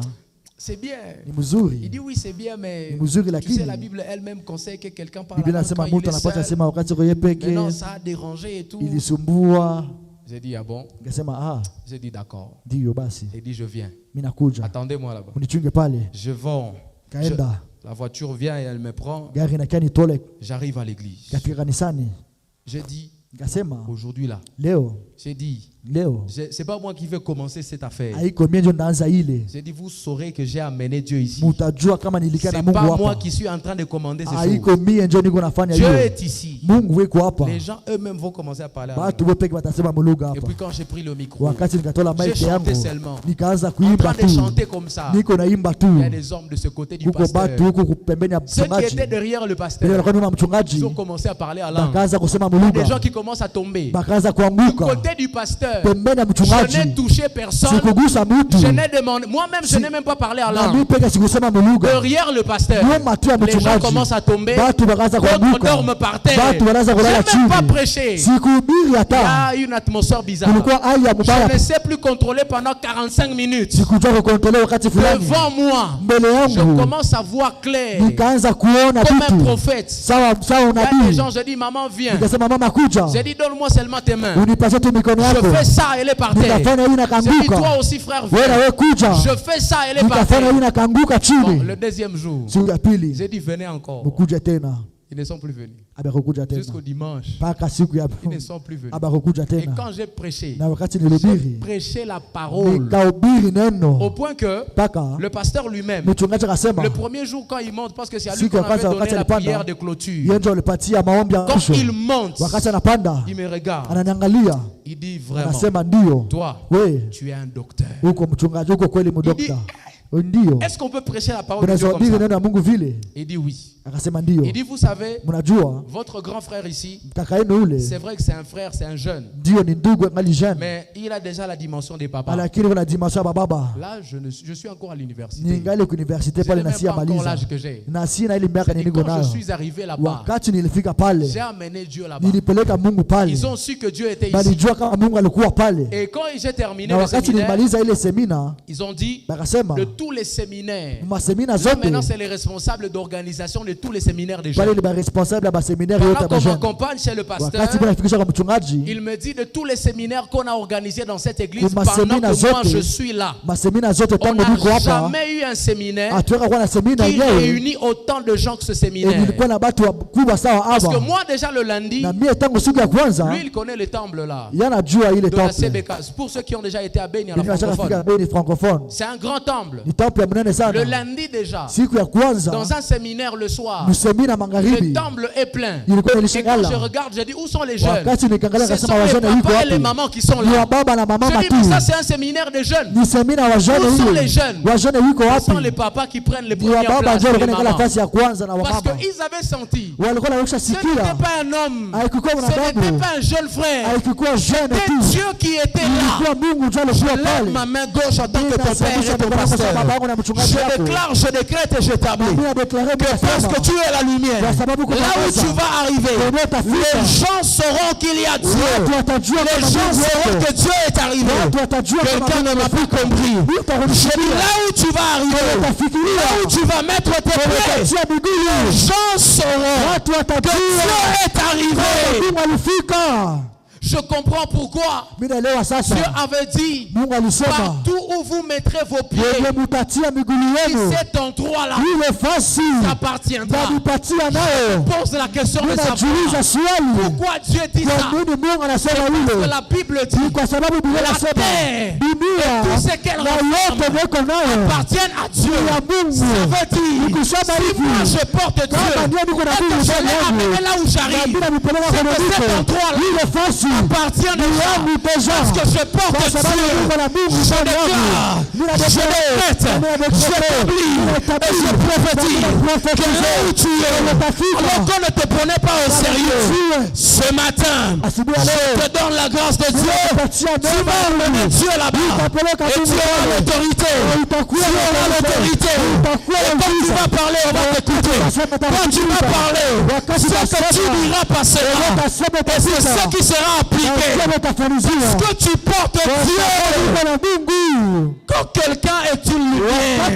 A: C'est bien.
B: ni
A: Il
B: mzuri.
A: dit oui, c'est bien, mais
B: Ni mzuri
A: tu
B: lakini
A: sais, la Bible elle-même conseille que quelqu'un parle
B: Biblia
A: à langue
B: inasema
A: quand il
B: mtu
A: est
B: anapaswa
A: seul.
B: sema wakati yeye peke,
A: Maintenant, ça a dérangé et tout.
B: ilisumbua.
A: J'ai dit, ah bon?
B: Ngasema
A: J'ai dit, d'accord.
B: ndio basi,
A: J'ai dit, je viens.
B: mimi nakuja.
A: Attendez-moi là-bas.
B: Unichunge pale.
A: Je vais.
B: Kaenda.
A: La voiture vient et elle me prend.
B: Gari na kani tole
A: J'arrive à l'église.
B: kafika kanisani.
A: J'ai dit,
B: Ngasema
A: aujourd'hui là,
B: leo
A: j'ai dit,
B: leo
A: c'est pas moi qui vais commencer cette affaire.
B: haiko mimi ndio ndaanza ile.
A: J'ai dit, vous saurez que j'ai amené Dieu ici.
B: Mutajua kama nilikia na
A: C'est
B: Mungu
A: pas moi
B: hapa.
A: qui suis en train de commander ces
B: Haiko
A: choses.
B: mimi ndio niko nafanya
A: Dieu
B: hiyo.
A: est ici.
B: Mungu weko hapa.
A: Les gens eux-mêmes vont commencer à parler à
B: Watu
A: langue.
B: wote watasema mulugha
A: Et
B: hapa.
A: puis quand j'ai pris le micro,
B: Wakati nikatola
A: j'ai
B: mic
A: chanté
B: yangu
A: seulement.
B: nikaanza
A: En
B: kuimba
A: train de
B: tu.
A: chanter comme ça.
B: Niko naimba tu.
A: Il y a des hommes de ce côté du
B: Kuko batu
A: pasteur.
B: huko pembeni ya
A: Ceux qui
B: mchungaji.
A: étaient derrière le
B: Ndio
A: pasteur,
B: alikuwa nyuma ya
A: ils
B: mchungaji.
A: ont commencé à parler à langue.
B: Bakaanza kusema
A: Il y a des gens
B: mulugha.
A: qui commencent à tomber.
B: Bakaanza
A: Du
B: kuanguka.
A: côté du pasteur,
B: Pembeni ya
A: je n'ai
B: mchungaji.
A: touché personne.
B: Sikugusa mtu.
A: Je n'ai demandé. Moi-même, je n'ai même pas parlé à
B: Na mimi
A: langue.
B: peke sikusema mulugha.
A: Derrière le pasteur,
B: Nyuma tu ya
A: les gens
B: mchungaji.
A: commencent à tomber.
B: Batu bakaanza
A: D'autres
B: kuanguka.
A: dorment par terre.
B: Batu wanaanza
A: Je
B: kulala
A: n'ai même pas
B: chini.
A: prêché.
B: Sikuhubiri
A: Il y
B: hata.
A: a une atmosphère bizarre.
B: Kulikuwa hali ya
A: Je
B: mubaya.
A: ne sais plus contrôler pendant 45 minutes.
B: Sikujua kukontrole wakati fulani.
A: Devant moi,
B: Mbele
A: je
B: yangu
A: commence à voir clair.
B: nikaanza kuona
A: Comme un
B: vitu
A: prophète.
B: sawa
A: Il y a des
B: unabii.
A: gens, je dis, maman, viens.
B: Nikasema mama kuja,
A: J'ai dit, donne-moi seulement tes mains.
B: unipatie tu mikono
A: Je
B: yako.
A: fais ça, elle est par terre.
B: Nikafanya hii
A: J'ai dit,
B: nakanguka.
A: toi aussi, frère,
B: Wewe na
A: viens.
B: wewe kuja.
A: Je fais ça, elle est par
B: Nikafanya hii
A: terre.
B: nakanguka
A: Bon,
B: chini.
A: le deuxième jour,
B: Siku ya pili
A: j'ai dit, venez encore.
B: mkuja tena.
A: Ils ne sont plus venus.
B: Abakuja tena.
A: Jusqu'au dimanche,
B: Paka siku ya
A: ils ne sont plus venus.
B: abakuja
A: Et
B: tena.
A: quand j'ai prêché,
B: Na wakati
A: j'ai
B: nilihubiri
A: prêché la parole.
B: nikahubiri
A: Au
B: neno
A: point que
B: paka
A: le pasteur lui-même,
B: mchungaji akasema
A: le premier jour quand il monte, parce que c'est à lui
B: Siku
A: qu'on
B: ya kwanza
A: avait donné
B: wakati
A: la
B: alipanda,
A: prière de clôture.
B: yeye ndio alipatia maombi ya
A: Quand
B: mwisho.
A: il monte,
B: Wakati anapanda
A: il me regarde.
B: ananiangalia,
A: Il dit vraiment,
B: anasema ndio
A: toi,
B: we
A: tu es un docteur.
B: uko mchungaji, uko kweli mdokta. Ndio
A: Est-ce qu'on peut prêcher la parole de Dieu
B: unaweza
A: comme
B: hubiri
A: ça?
B: neno la Mungu vile?
A: Il dit oui.
B: Akasema ndio.
A: Il dit, vous savez,
B: Mnajua
A: votre grand frère ici,
B: kaka yenu ule
A: c'est vrai que c'est un frère, c'est un jeune.
B: ndio ni ndugu angali jeune,
A: Mais il a déjà la dimension des papas.
B: lakini kuna dimension ya baba.
A: Là, je suis encore à l'université.
B: Ningali ku universite
A: Je
B: pale
A: n'ai
B: na
A: même
B: si
A: pas encore
B: amaliza.
A: l'âge que j'ai.
B: Na sina ile miaka
A: Et
B: niko
A: quand je
B: nayo.
A: suis arrivé là-bas,
B: Wakati nilifika pale,
A: j'ai amené Dieu là-bas.
B: nilipeleka Mungu pale.
A: Ils ont su que Dieu était ici.
B: Balijua kama Mungu alikuwa pale.
A: Et quand j'ai terminé
B: Na
A: le
B: wakati
A: séminaire,
B: nilimaliza ile semina,
A: ils ont dit,
B: bakasema
A: de tous les séminaires,
B: masemina
A: là
B: zote
A: maintenant c'est les responsables d'organisation de tous les séminaires des
B: pale
A: jeunes.
B: ni ba responsable ba seminaire yote
A: Pendant
B: ya
A: qu'on
B: jeune.
A: m'accompagne chez le pasteur,
B: Wakati banafikisha kwa mchungaji,
A: il me dit de tous les séminaires qu'on a organisés dans cette église,
B: Kuma
A: pendant
B: semina
A: que moi
B: zote,
A: je suis là,
B: masemina zote
A: on
B: tangu niko
A: n'a
B: hapa,
A: jamais eu un séminaire
B: atuweka kuwa na semina
A: qui
B: yenyewe
A: réunit autant de gens que ce séminaire.
B: nilikuwa na watu wakubwa sawa
A: Parce que
B: hapa.
A: moi déjà le lundi,
B: Na mie tangu siku ya kwanza
A: lui il connaît le temple là,
B: yanajua ile
A: de la
B: temple.
A: CBK. Pour ceux qui ont déjà été à Beni, à la
B: Nilikuwa
A: francophone,
B: Beni francophone.
A: c'est un grand temple.
B: Ni temple ya mnene
A: Le
B: sana.
A: lundi déjà,
B: Siku ya kwanza
A: dans un séminaire le soir,
B: msemina
A: le
B: magharibi
A: temple est plein.
B: ilikuwa
A: Et quand
B: ilishangala.
A: je regarde, je dis où sont les jeunes?
B: Wakati nikaangalia
A: Ce
B: kasema
A: sont les
B: wajane wiko
A: papas et les
B: wapi?
A: mamans qui sont
B: Ni wa
A: là.
B: baba na mama
A: Je dis,
B: tu.
A: mais ça c'est un séminaire de jeunes.
B: Ni semina wajane
A: Où sont
B: hiyo.
A: les jeunes?
B: Wajane wiko
A: Ce sont les
B: wapi?
A: papas qui prennent les
B: Ni wa
A: premières
B: baba
A: places
B: ndio
A: et les
B: walikuwa
A: mamans.
B: nafasi ya kwanza na wa
A: Parce
B: mama.
A: qu'ils avaient senti.
B: Walikuwa na
A: Ce
B: sikia.
A: n'était pas un homme.
B: Haikuwa
A: Ce n'était
B: mwanadamu.
A: pas un jeune frère.
B: Haikuwa jeune
A: C'était
B: tu.
A: Dieu qui était là.
B: Ilikuwa Mungu ndio alikuwa
A: Je lève
B: pale.
A: ma main gauche en tant que ton père et ton
B: Baba
A: pasteur.
B: yangu na mchungaji
A: Je
B: wako.
A: déclare, je décrète et j'établis
B: Mimi nadeklare
A: que parce que tu es la lumière,
B: Kwa sababu kuna
A: là où
B: mwangaza.
A: tu vas arriver,
B: Kwenye utafika.
A: les gens sauront qu'il y a Dieu.
B: Watu watajua
A: Les
B: kama
A: gens
B: Mungu
A: sauront
B: yuko.
A: que Dieu est arrivé.
B: Watu watajua kama
A: Quelqu'un ne
B: Mungu
A: m'a plus compris. Je dis là où tu vas arriver, là où tu vas mettre tes pieds,
B: Tia miguu.
A: les gens sauront
B: Watu
A: que
B: watajua
A: Dieu est arrivé.
B: Mungu alifika.
A: Je comprends pourquoi
B: Mimi naelewa sasa.
A: Dieu avait dit,
B: Mungu alisema
A: partout où vous mettrez vos pieds,
B: yeye mutatia miguu yenu.
A: cet endroit-là
B: Ile fasi
A: t'appartiendra.
B: mtapatia nayo.
A: Pose la question de
B: Ninajiuliza
A: savoir
B: swali.
A: pourquoi Dieu dit ça.
B: Kwa nini Mungu anasema
A: Parce que
B: hilo?
A: la Bible
B: Ni
A: dit
B: kwa sababu Biblia
A: la
B: inasema
A: terre
B: dunia
A: tout ce qu'elle
B: na yote
A: renferme
B: niko nayo
A: appartiennent à Dieu.
B: ya Mungu.
A: Ça veut dire,
B: Kusema
A: si
B: hivi,
A: moi je porte Dieu
B: kama ndio niko na
A: et que
B: Mungu
A: je
B: ndani
A: l'ai
B: yangu,
A: amené là où
B: na
A: j'arrive,
B: bila nipeleka
A: c'est
B: kwenye
A: que cet
B: niko
A: endroit-là
B: ile fasi
A: appartient
B: ni
A: déjà.
B: yangu deja.
A: Parce que je porte
B: Kwa sababu
A: Dieu.
B: niko na Mungu
A: Je
B: ndani yangu.
A: déclare,
B: Mimi
A: je décrète, j'établis et je prophétise que là où tu es, alors qu'on ne te prenait pas au sérieux, ce matin, je te donne la grâce de Dieu. Tu vas emmener Dieu là-bas et tu auras l'autorité. Tu auras l'autorité. Et quand tu vas parler, on va t'écouter. Quand tu vas parler, ce que tu diras passera. Et c'est ce qui sera appliqué. Parce que tu portes Dieu. Quand quelqu'un est une lumière,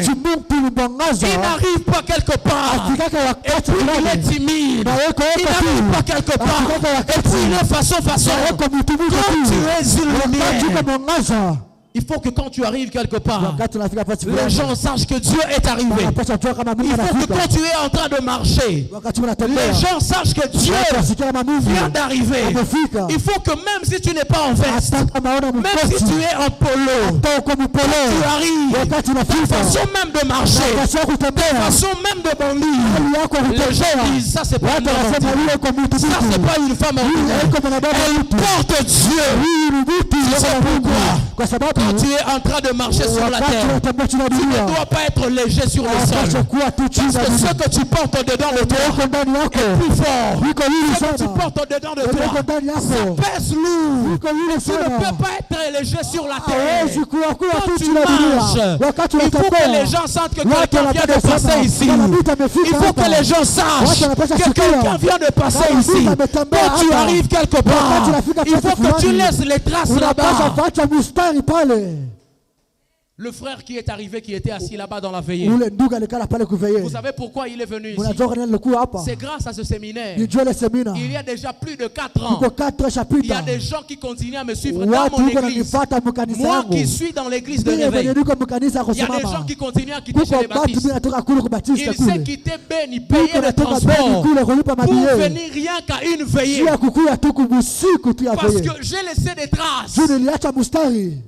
A: il n'arrive pas quelque part. Et puis il est timide. Il n'arrive pas quelque part. Et puis il est façon. Quand tu es une lumière, il faut que quand tu arrives quelque part, les gens sachent que Dieu est arrivé. Il faut que quand tu es en train de marcher, les gens sachent que Dieu vient d'arriver. Il faut que même si tu n'es pas en veste, même si tu es en polo, tu arrives, ta façon même de marcher, ta façon même de bondir, les gens disent ça c'est pas un homme, ça c'est pas une femme ordinaire. Elle porte Dieu. Tu sais pourquoi? Quand tu es en train de marcher sur la terre, tu ne dois pas être léger sur le sol. Parce que ce que tu portes dedans de toi est plus fort. Ce que tu portes dedans de toi, ça pèse lourd. Tu ne peux pas être léger sur la terre. Quand tu marches, il faut que les gens sentent que quelqu'un vient de passer ici. Il faut que les gens sachent que quelqu'un vient de passer ici. Quand tu arrives quelque part, il faut que tu laisses les traces là-bas. Le frère qui est arrivé, qui était assis là-bas dans la veillée. Vous savez pourquoi il est venu ici? C'est grâce à ce séminaire. Il y a déjà plus de 4 ans. Il y a des gens qui continuent à me suivre dans mon église. Moi qui suis dans l'église de réveil. Il y a des gens qui continuent à quitter chez les baptistes. Il s'est quitté Beni, payer le transport pour venir rien qu'à une veillée. Parce que j'ai laissé des traces.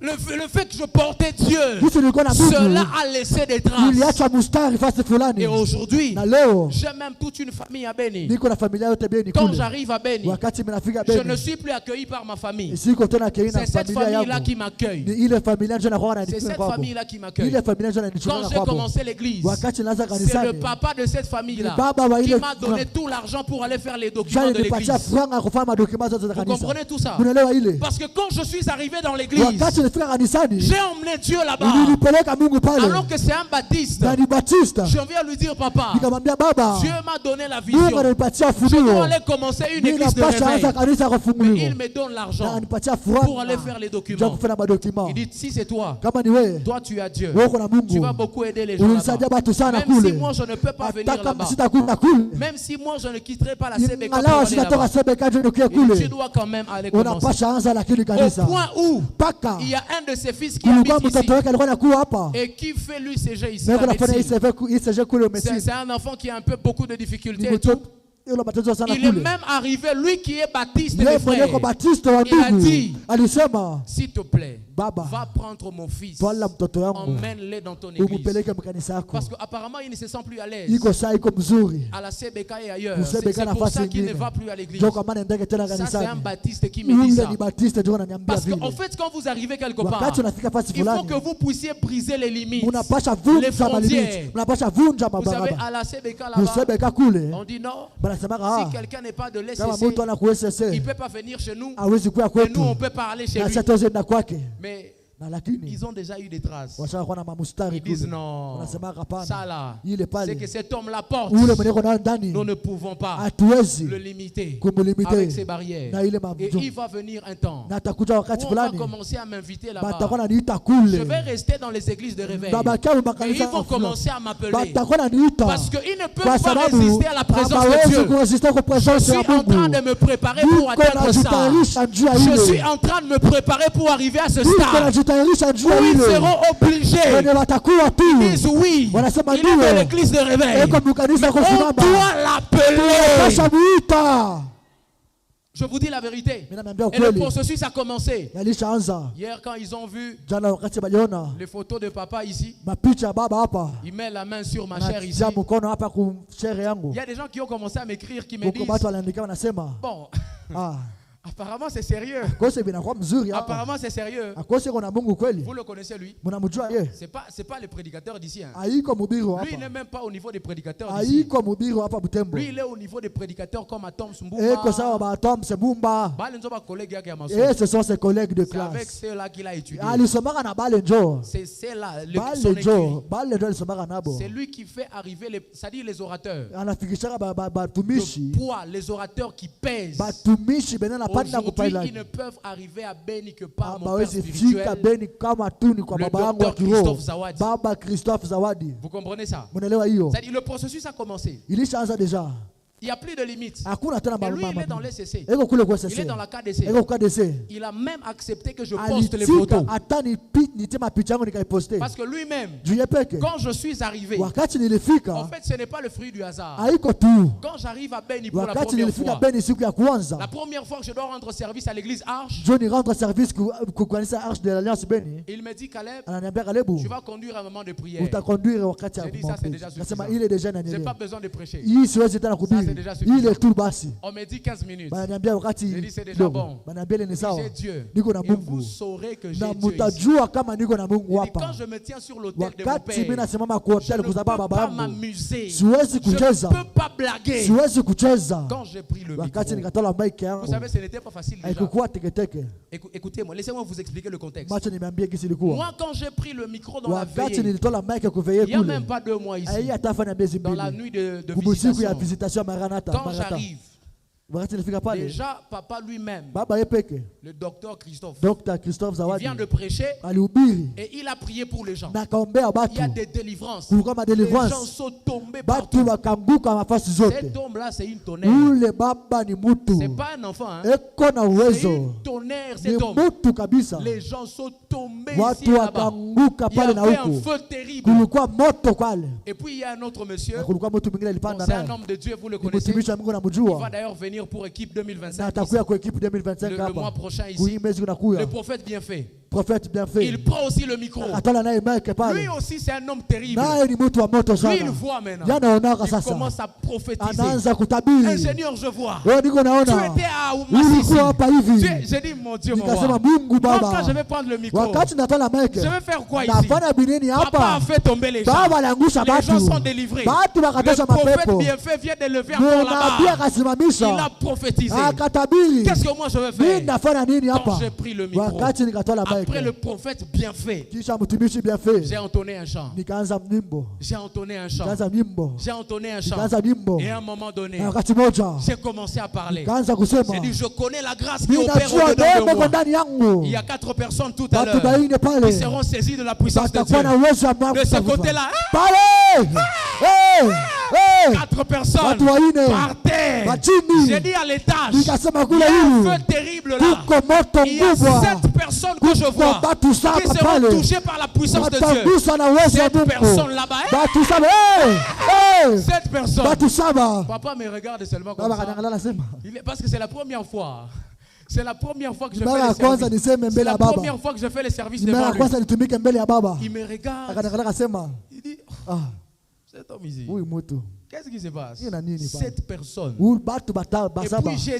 A: Le fait que je portais Dieu.
B: Jinsi nilikuwa na
A: cela
B: ndugu,
A: a laissé des traces.
B: niliacha mstari fasi fulani.
A: Et aujourd'hui,
B: Na leo
A: j'ai même toute une famille à Beni.
B: niko na familia yote Beni
A: Quand
B: kule.
A: j'arrive à Beni,
B: Wakati ninafika
A: je ne
B: Beni,
A: suis plus accueilli par ma famille.
B: siko tena keina
A: C'est cette
B: familia
A: famille-là
B: yangu.
A: qui m'accueille.
B: Ni ile familia ndio inakuwa
A: C'est
B: inanichukua
A: cette
B: kwako.
A: famille-là qui m'accueille.
B: Ile familia ndio
A: Quand
B: inanichukua
A: j'ai
B: kwako.
A: commencé l'église,
B: Wakati naanza
A: c'est le
B: kanisani,
A: papa de cette famille-là
B: baba wa
A: qui
B: ile
A: m'a donné tout l'argent pour aller faire les documents
B: jana
A: de l'église.
B: nipatia franga kufanya madokima zote za
A: Vous
B: kanisa.
A: comprenez tout ça?
B: Unaelewa ile?
A: Parce que quand je suis arrivé dans l'église,
B: Wakati nilifika kanisani,
A: j'ai emmené Dieu là-bas.
B: nilipeleka Mungu pale.
A: Alors que c'est un baptiste.
B: Na ni Batista.
A: Je viens lui dire, papa,
B: Nikamwambia baba,
A: Dieu m'a donné la
B: Mungu
A: vision.
B: ananipatia
A: Je dois
B: ufunuo.
A: aller commencer une église de
B: Ninapasha
A: réveil.
B: anza kanisa
A: Mais
B: kufunguliwa.
A: il me donne
B: Na
A: l'argent
B: anipatia
A: pour aller
B: franga
A: faire les
B: ya
A: documents.
B: kufanya madokima.
A: Il dit, si c'est toi,
B: Kama ni wewe,
A: toi tu as Dieu.
B: wewe uko na
A: Tu vas
B: Mungu.
A: beaucoup aider les gens
B: Ulisaidia
A: là-bas.
B: watu sana
A: Même si
B: kule.
A: moi je ne peux pas venir
B: Hata kama
A: là-bas.
B: sitakuja kule.
A: Même si moi je ne quitterai pas la CBK pour
B: Ingawa
A: aller
B: sitatoka
A: là-bas.
B: Sebeka ndio nikie
A: Il dit,
B: kule.
A: tu dois quand même aller commencer.
B: Unapasha anza lakini
A: Au
B: kanisa.
A: point où
B: Paka
A: il y a un de ses fils qui habite
B: kulikuwa
A: ici
B: mtoto wake alikuwa anakuwa hapa.
A: et qui fait l'UCG ici.
B: Na
A: la
B: nafanya
A: médecine.
B: ICG kule umesema.
A: C'est un enfant qui a un peu beaucoup de difficultés et
B: Mtoto
A: tout.
B: yule matatizo sana
A: Il est
B: kule.
A: même arrivé, lui qui est baptiste
B: Yeye
A: des
B: mwenyewe
A: frères.
B: kwa Batista wa
A: Il a
B: ndugu
A: dit,
B: alisema,
A: s'il te plaît,
B: Baba,
A: va prendre mon fils,
B: twala mtoto yangu
A: emmène-le dans ton église.
B: umupeleke mkanisa yako.
A: Parce qu'apparemment, il ne se sent plus à l'aise
B: Iko saa iko mzuri.
A: à la CBK et ailleurs.
B: Kusebeka
A: C'est pour
B: nafasi
A: ça qu'il ne
B: ingine.
A: va plus à l'église.
B: Ndio kwa maana ndege tena
A: Ça, c'est un
B: kanisani.
A: baptiste qui me dit
B: Yule
A: ça.
B: ni Batista ndio ananiambia
A: Parce
B: vile.
A: qu'en fait, quand vous arrivez quelque part,
B: Wakati unafika fasi
A: il faut
B: fulani,
A: que vous puissiez briser les limites.
B: unapasha
A: Les
B: vunja
A: frontières.
B: malimiti. Unapasha vunja
A: Vous savez,
B: mabarabara.
A: à la CBK là-bas,
B: Kusebeka kule,
A: on dit non.
B: banasemaga
A: Si quelqu'un n'est pas de
B: kama
A: l'SCC,
B: mtu ana
A: il ne
B: kuSSC
A: peut pas venir chez nous.
B: hawezi kuja
A: Et
B: kwetu.
A: nous, on peut parler chez
B: Na
A: lui.
B: sisi tuzoenda kwake.
A: Mais
B: Na lakini
A: ils ont déjà eu des traces.
B: washaka kuwa na mamustari
A: Ils disent
B: kule.
A: non.
B: Wanasema hapana.
A: Ça là,
B: Ile
A: c'est
B: pale.
A: que cet homme-là porte.
B: Ule mwenye kuna ndani
A: Nous ne pouvons pas
B: hatuwezi
A: le limiter
B: kumulimite
A: avec ses barrières.
B: na ile
A: Et
B: mavujo.
A: il va venir un temps
B: Na atakuja
A: où
B: wakati
A: on va
B: fulani
A: commencer à m'inviter
B: batakuwa
A: là-bas.
B: naniita
A: Je
B: kule.
A: vais rester dans les églises de réveil.
B: Babakia
A: Et ils
B: makanisa
A: vont commencer à m'appeler.
B: batakuwa naniita
A: Parce qu'ils ne peuvent
B: kwa
A: pas
B: sababu
A: résister à la présence de
B: hawawezi
A: Dieu.
B: kuresista kwa
A: Je
B: presence
A: suis
B: ya
A: en train
B: Mungu.
A: de me préparer pour
B: Niko
A: atteindre ça.
B: najitayarisha njia
A: Je
B: ile.
A: suis en train de me préparer pour arriver à ce
B: Niko
A: stade
B: najitayarisha
A: où
B: njia
A: ils
B: ile.
A: seront obligés.
B: Wenye watakuwa tu.
A: Ils disent oui,
B: Wanasema
A: il est
B: ndio.
A: dans l'église de réveil.
B: Eko mkanisa
A: On
B: kusimama.
A: doit l'appeler.
B: Pasha muita.
A: Je vous dis la vérité.
B: Mimi naambia
A: Et le
B: ukweli.
A: processus a commencé.
B: Yalishaanza.
A: Hier, quand ils ont vu
B: Jana wakati baliona
A: les photos de papa ici,
B: mapicha ya baba hapa.
A: il met la main sur ma chair ici.
B: Anatia mkono hapa kumshere yangu.
A: Il y a des gens qui ont commencé à m'écrire, qui me
B: Huko
A: disent,
B: watu wanaandika wanasema,
A: bon,
B: ah,
A: apparemment c'est sérieux.
B: kose binakuwa mzuri hapa.
A: Apparemment c'est sérieux.
B: Akose kuna Mungu kweli.
A: Vous le connaissez lui?
B: Mnamjua yeye?
A: C'est pas le prédicateur d'ici. Hein.
B: Haiko mhubiri
A: Lui, il n'est
B: hapa.
A: même pas au niveau des prédicateurs d'ici.
B: Haiko mhubiri hapa Butembo.
A: Lui, il est au niveau des prédicateurs comme Atom
B: Eko sawa
A: Sumbumba.
B: ba Tom Sebumba.
A: Bale nzo ba collègue yake ya masomo.
B: Et ce sont ses collègues de
A: C'est avec
B: classe.
A: ceux-là qu'il a étudié.
B: Alisomaka na bale njo.
A: C'est là, son
B: Bale
A: écurie.
B: njo. Bale njo alisomaka nabo.
A: C'est lui qui fait arriver, c'est-à-dire les orateurs.
B: Anafikishaka
A: Le
B: batumishi.
A: poids, les orateurs qui pèsent.
B: Batumishi benana panda
A: Aujourd'hui,
B: kupaila.
A: ils ne peuvent arriver à Beni que par mon père
B: Hawezi fika
A: spirituel.
B: Beni kama tu ni kwa
A: Le
B: baba yangu wa
A: docteur
B: kiroho.
A: Christophe Zawadi.
B: Baba Christophe Zawadi.
A: Vous comprenez ça?
B: Mnaelewa hiyo?
A: C'est-à-dire le processus a commencé.
B: Ilishaanza deja.
A: Il n'y a plus de limites.
B: Hakuna tena
A: Et lui, il est dans
B: mama.
A: l'SCC.
B: Eko kule kwa
A: Il est
B: sese.
A: dans la KDC.
B: Eko kwa KDC.
A: Il a même accepté que je poste les
B: Alitika
A: photos.
B: hata nitema picha yangu nikaiposte.
A: Parce que lui-même,
B: Juu ye peke.
A: quand je suis arrivé,
B: Wakati
A: en
B: nilifika
A: fait, ce n'est pas le fruit du hasard.
B: haiko tu.
A: Quand j'arrive à Beni pour la
B: Wakati
A: première
B: nilifika
A: fois,
B: Beni siku ya kwanza.
A: la première fois que je dois rendre service à l'église Arche,
B: Johnny rendre service ku kanisa Arche de l'Alliance Beni.
A: il me dit, Caleb,
B: Ananiambia Kalebu,
A: tu vas conduire un moment de prière.
B: utakonduire wakati ya
A: J'ai dit, ça, c'est
B: maombi.
A: déjà
B: Nasema
A: suffisant.
B: ile deja
A: Je n'ai
B: inanielewa.
A: pas besoin de prêcher.
B: Hii siwezi tena
A: Ça,
B: kuhubiri.
A: c'est déjà suffisant.
B: Ile tu basi.
A: On me dit 15 minutes.
B: Bananiambia wakati
A: J'ai dit, c'est déjà
B: kidogo.
A: bon.
B: Bananiambia ile ni sawa.
A: J'ai Dieu.
B: Niko na
A: Et vous
B: Mungu.
A: saurez que j'ai
B: Na
A: Dieu ici.
B: mutajua kama niko na Mungu
A: Il dit,
B: hapa.
A: quand je me tiens sur l'autel de mon
B: Wakati mimi
A: père,
B: nasimama kwa
A: je
B: hotel
A: ne peux
B: kuzaba baba
A: pas
B: yangu.
A: m'amuser.
B: Siwezi
A: Je ne
B: kucheza.
A: peux pas blaguer.
B: Siwezi kucheza.
A: Quand j'ai pris le
B: Wakati
A: micro,
B: nikatola mic
A: vous
B: yangu.
A: savez, ce n'était pas facile déjà.
B: Haikukuwa teketeke.
A: Écoutez-moi, laissez-moi vous expliquer le contexte.
B: Macho nimeambia gisi ilikuwa.
A: Moi, quand j'ai pris le micro dans la
B: Wakati
A: veillée,
B: nilitola mic kuveye
A: il n'y a
B: kule.
A: même pas 2 mois
B: Hii
A: ici,
B: atafanya miezi
A: dans la
B: mbili.
A: nuit de
B: Kubusiku ya
A: visitation,
B: visitation Maranatha.
A: quand j'arrive,
B: Wakati nilifika pale.
A: déjà, papa lui-même,
B: Baba yeye peke.
A: le docteur Christophe,
B: Dr. Christophe
A: il
B: Zawadi.
A: vient de prêcher
B: Alihubiri.
A: et il a prié pour les gens.
B: Na kaombea
A: Il
B: batu.
A: y a des délivrances.
B: Kulikuwa ma
A: Les gens
B: deliverance.
A: sont tombés
B: Batu
A: partout.
B: wakanguka mafasi zote.
A: Cet homme-là, c'est une tonnerre.
B: Ule baba ni mutu.
A: C'est pas un enfant, hein.
B: Eko na
A: C'est
B: uwezo.
A: une tonnerre,
B: Ni
A: cet homme.
B: mutu kabisa.
A: Les gens sont tombés ici
B: Watu
A: et là-bas.
B: wakanguka
A: Il y
B: pale na
A: avait un
B: huko.
A: feu terrible.
B: Kulikuwa moto kwale.
A: Et puis il y a un autre monsieur.
B: Na kulikuwa mtu mwingine
A: Bon,
B: alipanda
A: c'est un
B: naye.
A: homme de Dieu, vous le
B: Ni
A: connaissez.
B: mtumishi wa Mungu
A: Il va
B: namjua.
A: d'ailleurs venir pour équipe
B: Na
A: 2025.
B: atakuya kwa equipe 2025
A: Le mois
B: hapa.
A: prochain ici.
B: Kuhii mwezi
A: Le
B: unakuya.
A: prophète bien fait.
B: Prophète bien fait.
A: Il prend aussi le micro.
B: Atala naye mic
A: Lui
B: pale.
A: aussi, c'est un homme terrible.
B: Naye ni mtu wa moto
A: Lui, il
B: sana.
A: voit maintenant.
B: Yanaonaka
A: Il
B: sasa.
A: commence à prophétiser.
B: Anaanza kutabiri.
A: Ingénieur, je vois.
B: Wewe niko
A: Tu
B: naona.
A: étais à Masisi.
B: Ulikuwa hapa hivi.
A: J'ai dit, mon Dieu, mon
B: Nikasema
A: roi.
B: Mungu
A: Moi, quand
B: Baba.
A: je vais prendre le micro,
B: Wakati natala mic.
A: je vais faire quoi ici?
B: Nafanya binini
A: Papa a
B: hapa.
A: fait tomber les gens.
B: Baba aliangusha
A: Les gens
B: batu.
A: sont délivrés.
B: Batu
A: Le
B: wakatosha
A: prophète
B: mapepo.
A: bien fait vient de lever encore
B: Nabii
A: là-bas. Il a
B: akasimamisha.
A: prophétisé.
B: Akatabiri.
A: Qu'est-ce que moi je vais
B: Mimi
A: faire?
B: nafanya nini
A: Quand
B: hapa?
A: j'ai pris le micro,
B: Wakati nikatola mic.
A: après le prophète bien fait,
B: Kisha mtumishi bien fait.
A: j'ai entonné un chant.
B: Nikaanza nyimbo.
A: J'ai entonné un chant.
B: Nikaanza nyimbo.
A: J'ai entonné un chant.
B: Nikaanza nyimbo.
A: Et à un moment donné,
B: Na wakati moja
A: j'ai commencé à parler.
B: nikaanza kusema.
A: J'ai dit, je connais la grâce qui
B: Mimi
A: opère
B: najua
A: au-dedans
B: neema
A: de
B: iko
A: moi.
B: ndani yangu.
A: Il y a 4 personnes tout à
B: Watu
A: l'heure
B: 40 pale.
A: qui seront saisies de la puissance de
B: Watakuwa na
A: Dieu.
B: uwezo wa Mungu.
A: De ce côté-là,
B: Pale. Eh.
A: 4 personnes
B: Watu wanne.
A: par terre.
B: Wachini.
A: J'ai dit à l'étage,
B: Nikasema
A: il y
B: kule
A: a un
B: hivi.
A: feu terrible là.
B: Kuko moto
A: Il y a
B: mkubwa.
A: 7 personnes que je vois
B: Batu
A: qui
B: saba
A: seront
B: pale.
A: touchées par la puissance de Dieu.
B: Wataguswa na uwezo wa
A: 7
B: Mungu.
A: personnes là-bas.
B: Batu saba. Eh.
A: 7 personnes.
B: Batu saba.
A: Papa me regarde seulement comme
B: Baba
A: ça.
B: kanangala nasema.
A: Parce que c'est la première fois. C'est la première fois que je
B: Mara
A: fais
B: ya
A: les
B: kwanza
A: services.
B: niseme
A: C'est
B: mbele
A: la
B: ya baba.
A: première fois que je fais les services
B: Mara
A: devant
B: ya
A: lui.
B: kwanza nitumike mbele ya baba.
A: Il me regarde.
B: Akanangala kasema.
A: Il dit,
B: Ah,
A: cet homme ici,
B: huyu mtu.
A: qu'est-ce qui se passe?
B: Il y en a nini pale?
A: 7 personnes.
B: Huyu batu
A: Et
B: basaba.
A: puis j'ai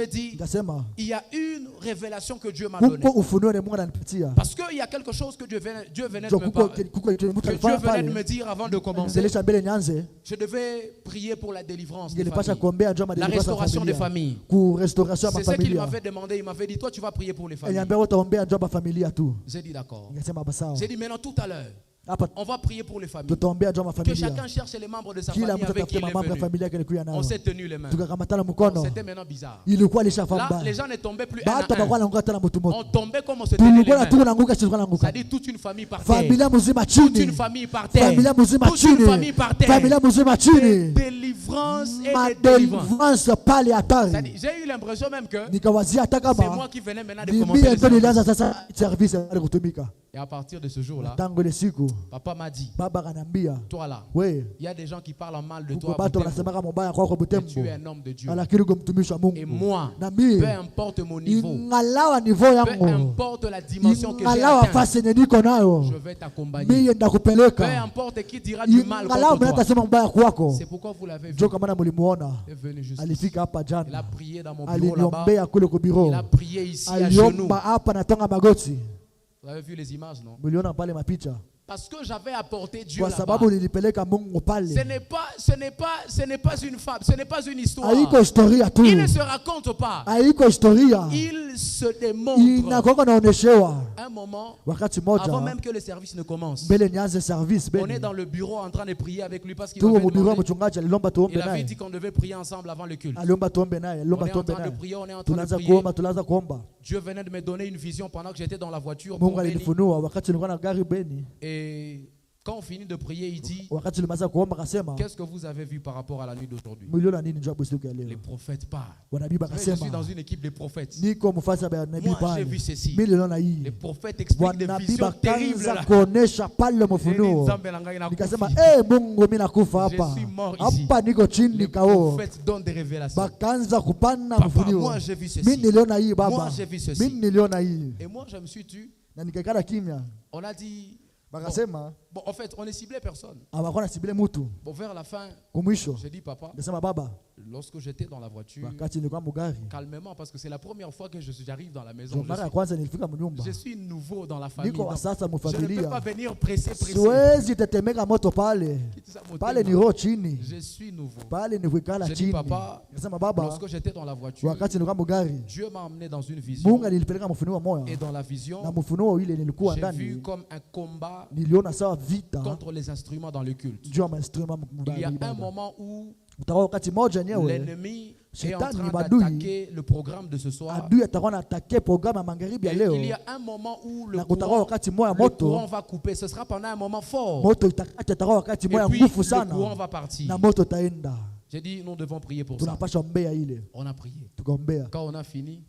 A: dit,
B: Nikasema
A: il y a une révélation que Dieu m'a donnée.
B: kuko ufunuo ni Mungu ananipatia.
A: Parce qu'il y a quelque chose que Dieu venait de
B: Jo
A: me
B: kuko
A: parler.
B: kuko mtu
A: Que Dieu
B: alifanya
A: venait de
B: pale.
A: me dire avant de commencer.
B: Nizelesha mbele nianze.
A: Je devais prier pour la délivrance des
B: Nilipasha
A: familles.
B: kuombea njoo
A: La
B: madelivrance ya
A: restauration des
B: familia.
A: familles.
B: Ku restauration ya
A: C'est ce qu'il
B: familia.
A: m'avait demandé. Il m'avait dit, toi tu vas prier pour les familles.
B: Eliambia utaombea njoo familia tu.
A: J'ai dit d'accord.
B: Nikasema basawa.
A: J'ai dit maintenant tout à l'heure,
B: Hapa
A: on va prier pour les familles.
B: tutaombea njoo
A: Que
B: familia.
A: chacun cherche les membres de sa
B: Kila
A: famille
B: mtu
A: avec qui il
B: atafute
A: est
B: mambo ya
A: venu.
B: familia yake alikuwa nayo.
A: On s'est tenu les mains.
B: Tukakamatana mkono.
A: C'était maintenant bizarre.
B: Ilikuwa
A: Là,
B: lishafamba.
A: les gens ne tombaient plus un
B: Batu
A: à un.
B: bakwa naanguka tena mtu
A: On
B: mmoja.
A: tombait comme on se tenait les
B: Tulikuwa
A: mains.
B: tu naanguka sisi tunaanguka.
A: C'est-à-dire toute une famille par terre.
B: Familia mzima
A: Toute
B: chini.
A: une famille par terre.
B: Familia mzima
A: Toute une
B: chini.
A: famille par terre.
B: Familia mzima
A: Des
B: chini.
A: délivrances et des délivrances.
B: Madelivrance pale hatari.
A: C'est-à-dire, j'ai eu l'impression même que
B: Nikawazia hata
A: c'est
B: kama
A: moi qui venais maintenant de
B: ni
A: commencer
B: mimi
A: le
B: ndio
A: service.
B: nilianza sasa service ya kutumika.
A: Et à partir de ce jour-là,
B: Tangu ile siku
A: papa m'a dit,
B: baba kanambia,
A: toi là,
B: we
A: il y a des gens qui parlent en mal de
B: kuko
A: toi.
B: batu
A: Butembo,
B: wanasema kama mbaya kwako
A: mais
B: Butembo.
A: tu es un homme de Dieu.
B: Lakini uko mtumishi wa
A: Et
B: Mungu.
A: moi,
B: Na mimi
A: peu importe mon niveau,
B: ingalawa niveau
A: peu
B: yangu.
A: importe la dimension que j'ai
B: Ingalawa
A: atteinte,
B: fasi yenye niko nayo.
A: je vais t'accompagner.
B: Mimi
A: Peu
B: ndakupeleka.
A: importe qui dira du mal
B: Ingalawa
A: contre
B: mimi
A: toi.
B: atasema mbaya kwako.
A: C'est pourquoi vous l'avez vu.
B: Ndio kama mlimuona.
A: Il est venu juste.
B: Alifika hapa
A: Il a
B: jana.
A: prié dans mon bureau là-bas.
B: Aliniombea kule kwa biro.
A: Il a prié ici à genoux.
B: Aliomba hapa natonga magoti.
A: Vous avez vu les images, non?
B: Mliona pale mapicha.
A: Parce que j'avais apporté Dieu
B: Kwa
A: là-bas.
B: sababu nilipeleka Mungu pale.
A: Ce n'est pas une fable, ce n'est pas une histoire.
B: Haiko historia tu.
A: Il ne se raconte pas.
B: Haiko historia.
A: Il se démontre.
B: Inakuwa naoneshewa.
A: Un moment,
B: Wakati
A: avant
B: moja
A: même que le service ne commence,
B: mbele nianze service
A: on est
B: beni.
A: dans le bureau en train de prier avec lui parce qu'il
B: Tuko
A: m'avait
B: mu biro
A: demandé.
B: mchungaji alilomba tuombe
A: Il avait
B: naye.
A: dit qu'on devait prier ensemble avant le culte.
B: Aliomba tuombe naye,
A: On
B: aliomba
A: est en
B: tuombe
A: train de
B: naye.
A: prier, on est en train de
B: Tunaanza
A: prier.
B: kuomba, tunaanza kuomba.
A: Dieu venait de me donner une vision pendant que j'étais dans la voiture pour
B: Mungu
A: bénir.
B: alinifunua wakati nilikuwa na gari beni.
A: Et quand on finit de prier, il dit,
B: Wakati nilimaliza kuomba akasema,
A: qu'est-ce que vous avez vu par rapport à la nuit d'aujourd'hui?
B: miliona nini njoo siku ya
A: Les
B: leo?
A: prophètes parlent.
B: Wanabii
A: Je suis
B: akasema,
A: dans une équipe de prophètes.
B: niko mfasi ya nabii
A: Moi, j'ai
B: pale.
A: vu ceci.
B: Mimi niliona hii.
A: Les prophètes expliquent des
B: Wanabii
A: visions terribles
B: bakaanza
A: là.
B: kuonesha pale mafunuo. Nikasema, Mungu mimi nakufa hapa.
A: Je suis mort ici.
B: Hapa niko chini
A: Les
B: kao.
A: prophètes donnent des révélations.
B: Bakaanza kupana
A: Papa,
B: mafunuo.
A: moi j'ai vu ceci.
B: Mimi niliona hii
A: Moi
B: baba.
A: j'ai vu ceci.
B: Mimi niliona hii.
A: Et moi je me suis tu.
B: Na nikakala kimya.
A: On a dit.
B: Bakasema,
A: Bon, en fait, on ne ciblait personne.
B: abakona sibile mutu.
A: Bon, vers la fin,
B: Kumwisho.
A: j'ai dit, papa,
B: Nikasema baba,
A: lorsque j'étais dans la voiture,
B: wakati nilikuwa mugari.
A: calmement, parce que c'est la première fois que j'arrive dans la maison.
B: Mara ya kwanza nilifika mnyumba.
A: Je suis nouveau dans la famille.
B: Niko wa sasa mu
A: Je ne peux pas
B: familia.
A: venir pressé.
B: Siwezi tetemeka moto pale. Pale ni roho chini.
A: Je suis nouveau.
B: Pale ni kuikala
A: J'ai dit,
B: chini.
A: papa,
B: Nikasema baba,
A: lorsque j'étais dans la voiture,
B: wakati nilikuwa mugari.
A: Dieu m'a emmené dans une vision.
B: Mungu alinipeleka mfunuo moyo.
A: Et dans la vision,
B: Na mfunuo ile nilikuwa
A: j'ai vu
B: ndani.
A: comme un combat
B: Niliona sawa vita.
A: contre les instruments dans le culte.
B: Juu ya mainstruments
A: Il y a un
B: mbaya.
A: moment où
B: Utakuwa wakati moja nyewe.
A: l'ennemi est en
B: Shetani
A: train
B: ni madui.
A: d'attaquer le programme de ce soir.
B: Adui atakuwa anatake programu ya magharibi ya
A: Et
B: leo.
A: il y a un moment où le
B: Na kutakuwa wakati moya
A: courant
B: moto.
A: va couper. Ce sera pendant un moment fort.
B: Moto itakata atakuwa wakati
A: Et
B: moya
A: puis
B: nguvu
A: le
B: sana.
A: courant va partir.
B: Na moto taenda.
A: J'ai dit, nous devons prier pour ça.
B: Tunapasha ombea ile.
A: On a prié.
B: Tukaombea.
A: Quand on a fini,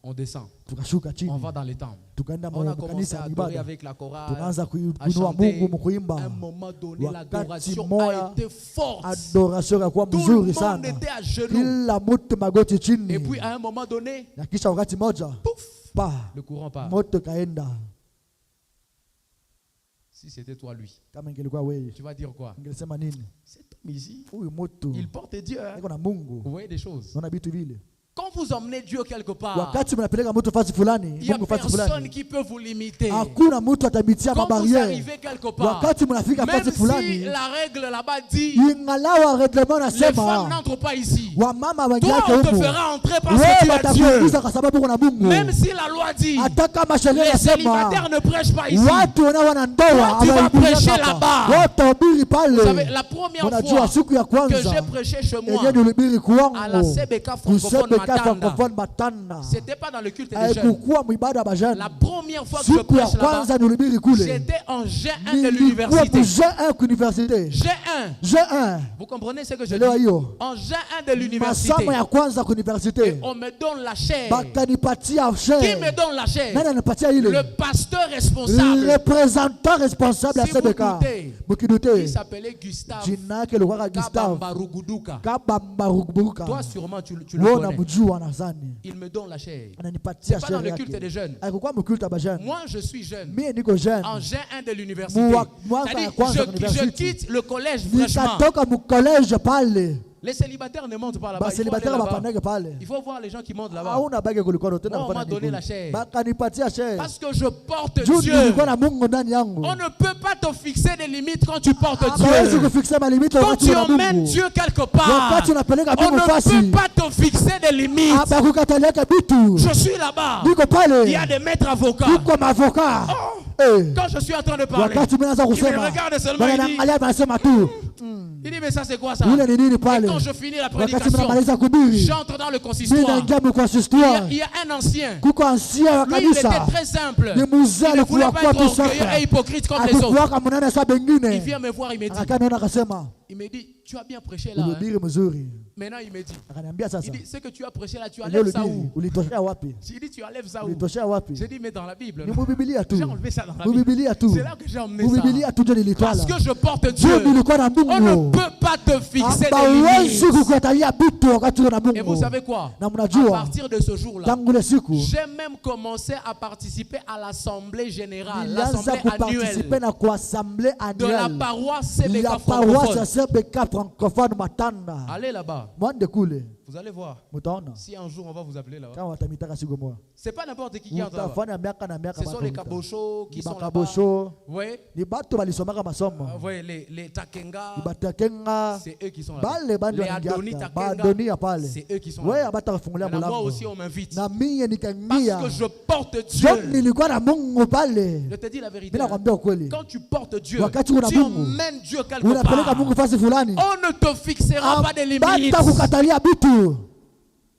A: on descend.
B: tukashuka
A: On
B: chini
A: va dans les temples.
B: tukaenda
A: On a
B: mu
A: commencé
B: kanisa
A: à
B: ya
A: adorer
B: ibada
A: avec la chorale,
B: tunaanza
A: à
B: kuinua
A: chanter.
B: Mungu mkuimba.
A: À un moment donné,
B: Wakati
A: l'adoration
B: moya,
A: a été forte.
B: Adoration ikakuwa
A: Tout le
B: mzuri
A: monde
B: sana,
A: était à genoux.
B: kila mtu magoti
A: Et
B: chini,
A: puis à un moment donné,
B: na kisha wakati moja
A: pouf,
B: pa
A: le courant part.
B: moto kaenda.
A: Si c'était toi, lui,
B: Kama ingelikuwa wewe
A: tu vas dire quoi?
B: ingelisema nini?
A: Cet homme ici,
B: Huyu mtu
A: il porte Dieu. Hein?
B: iko na Mungu,
A: Vous voyez des choses.
B: naona vitu vile.
A: Quand vous emmenez Dieu quelque part,
B: Wakati mnapeleka mtu fasi fulani,
A: il n'y a
B: Mungu fasi
A: personne
B: fulani,
A: qui peut vous limiter.
B: hakuna mtu atabitia
A: Quand vous
B: mabariere.
A: arrivez quelque part,
B: Wakati mnafika
A: même
B: fasi
A: si
B: fulani,
A: la règle là-bas dit
B: ingalawa reglement
A: les femmes
B: nasema
A: n'entrent pas ici,
B: wamama
A: toi
B: waingiake
A: on te
B: huko,
A: fera entrer parce que
B: wewe
A: tu as Dieu.
B: watakuingiza kwa sababu kuna Mungu.
A: Même si la loi dit
B: Hata kama sheria
A: les
B: inasema
A: célibataires ne prêchent pas ici,
B: watu wanaoana ndoa
A: Toi, tu vas
B: hawahubiri
A: prêcher
B: hapa.
A: là-bas.
B: Watahubiri
A: vous savez,
B: pale.
A: la première
B: Unajua
A: fois
B: siku ya
A: que j'ai
B: kwanza
A: prêché chez moi
B: yenyewe nilihubiri
A: à la
B: kwangu
A: CBK francophone
B: kusebeka
A: Matanda,
B: francophone Matanda,
A: c'était pas dans le culte des jeunes.
B: haikukuwa mwibada wa jana.
A: La première fois que je
B: Siku ya
A: prêche là-bas,
B: kwanza nilihubiri kule,
A: j'étais en G1 de
B: nilikuwa
A: l'université.
B: G1 universite.
A: G1.
B: G1
A: Vous comprenez ce que je
B: leo
A: dis?
B: hiyo
A: En G1 de l'université,
B: masomo ya kwanza ku universite,
A: on me donne la chair.
B: bakanipatia
A: Qui me
B: share.
A: donne la chair?
B: Nani anipatia ile?
A: Le pasteur responsable,
B: Le représentant responsable ya
A: Si vous
B: CBK.
A: doutez,
B: Mukidute
A: qui s'appelait Gustave
B: jina yake likuwa Gustave
A: Kabambaruguduka.
B: Kabambarugubuka.
A: Toi sûrement tu le
B: Wewe
A: connais.
B: unamjua nadhani.
A: Il me donne la chair.
B: Ananipatia
A: C'est pas dans
B: share
A: le culte des
B: yake.
A: jeunes.
B: Haikuwa mkulte wa jana.
A: Moi je suis jeune.
B: Mimi niko jeune.
A: En G1 de l'université.
B: Mwanza ya
A: C'est-à-dire,
B: kwanza
A: je
B: university.
A: quitte le collège fraîchement.
B: Nikatoka mu college pale.
A: Les célibataires ne montent pas là-bas.
B: Ba
A: Il faut aller
B: célibataire
A: là-bas.
B: bapandeke pale.
A: Il faut voir les gens qui montent là-bas.
B: Hauna bage kulikuwa tena
A: Moi, on m'a
B: kufanya
A: donné
B: nini?
A: la chair.
B: Bakanipatia share.
A: Parce que je porte
B: Juu
A: Dieu.
B: nilikuwa na Mungu ndani yangu.
A: On ne peut pas te fixer des limites quand tu portes
B: Hawezi
A: Dieu.
B: kufikia malimiti
A: Quand
B: wakati
A: tu
B: una
A: emmènes
B: Mungu.
A: Dieu quelque part,
B: Wakati unapeleka
A: on
B: Mungu
A: ne
B: fasi.
A: peut pas te fixer des limites.
B: Hapa kukataliaka bitu.
A: Je suis là-bas.
B: Niko pale.
A: Il y a des maîtres avocats.
B: Niko mavoka. Eh.
A: Quand je suis en train de parler,
B: Wakati mimi naanza
A: il me
B: kusema.
A: regarde seulement et dit,
B: Wanaangalia wanasema tu.
A: il dit mais ça c'est quoi ça?
B: Ule ni nini
A: Et
B: pale?
A: quand je finis la
B: Wakati
A: prédication,
B: mnamaliza kuhubiri.
A: j'entre dans le
B: Mimi
A: consistoire.
B: naingia mu
A: Il
B: consistoire.
A: y a un ancien.
B: Kuko ancien wa
A: Lui, il était
B: kanisa.
A: très simple.
B: Ni mzee
A: Il ne voulait
B: alikuwa
A: pas
B: kwa
A: être
B: tu
A: orgueilleux et
B: sasa.
A: hypocrite comme les autres.
B: Akikuwa mnene sa
A: Il
B: bengine.
A: vient me voir, il me dit,
B: Akaniona akasema,
A: il me dit, tu as bien prêché là. Hein?
B: ulihubiri mzuri.
A: Maintenant il me dit,
B: Akaniambia sasa.
A: il dit, ce que tu as prêché là, tu
B: Leo
A: enlèves ça
B: ulihubiri,
A: où?
B: ulitoshea wapi?
A: J'ai dit, tu enlèves ça où?
B: Ulitoshea wapi?
A: J'ai dit, mais dans la Bible.
B: Ni
A: non?
B: mu Biblia tu.
A: J'ai enlevé ça dans la
B: Mu
A: Bible.
B: Biblia tu.
A: C'est là que j'ai emmené
B: Mu
A: ça.
B: Biblia tu ndio nilitwala.
A: Parce que je porte
B: Dieu
A: Dieu.
B: nilikuwa na
A: On ne
B: Mungu.
A: peut pas te fixer des
B: Hawezi
A: limites.
B: kukatalia bitu wakati una
A: Et vous
B: Mungu.
A: savez quoi?
B: Na
A: À
B: mnajua
A: partir de ce jour-là,
B: tangu ile siku
A: j'ai même commencé à participer à l'assemblée générale,
B: nilianza
A: l'assemblée
B: kuparticiper
A: annuelle
B: na kwa assemblée
A: de la
B: annuelle
A: paroisse CBK
B: ya paroisse ya
A: francophone.
B: CBK francophone Matanda.
A: Allez là-bas,
B: Mwande kule
A: vous allez voir.
B: mutaona
A: Si un jour on va vous appeler là-bas,
B: kama watamitaka siku moja.
A: c'est pas n'importe qui entre là-bas.
B: Utafanya miaka na miaka.
A: Ce sont les kabochos qui sont là-bas.
B: Bakabosho
A: Vous voyez?
B: ni batu balisomaka masomo.
A: Vous voyez les Takenga,
B: Ni batakenga
A: c'est eux qui sont là-bas.
B: bale bandi
A: Les Adoni
B: wanaingia
A: Takenga,
B: badonia pale.
A: c'est eux qui sont
B: Wewe
A: là-bas.
B: abata kufungulia
A: Maintenant, moi
B: mlango.
A: aussi on m'invite.
B: Na mimi
A: Parce
B: nikaingia.
A: que je porte
B: John
A: Dieu.
B: nilikuwa na Mungu pale.
A: Je te dis la vérité.
B: Mimi nakwambia ukweli.
A: Quand tu portes Dieu,
B: Wakati una
A: tu
B: Mungu,
A: emmènes Dieu quelque
B: unapeleka
A: part.
B: Mungu fasi fulani.
A: On ne te fixera pas de limites.
B: Bata kukatalia bitu.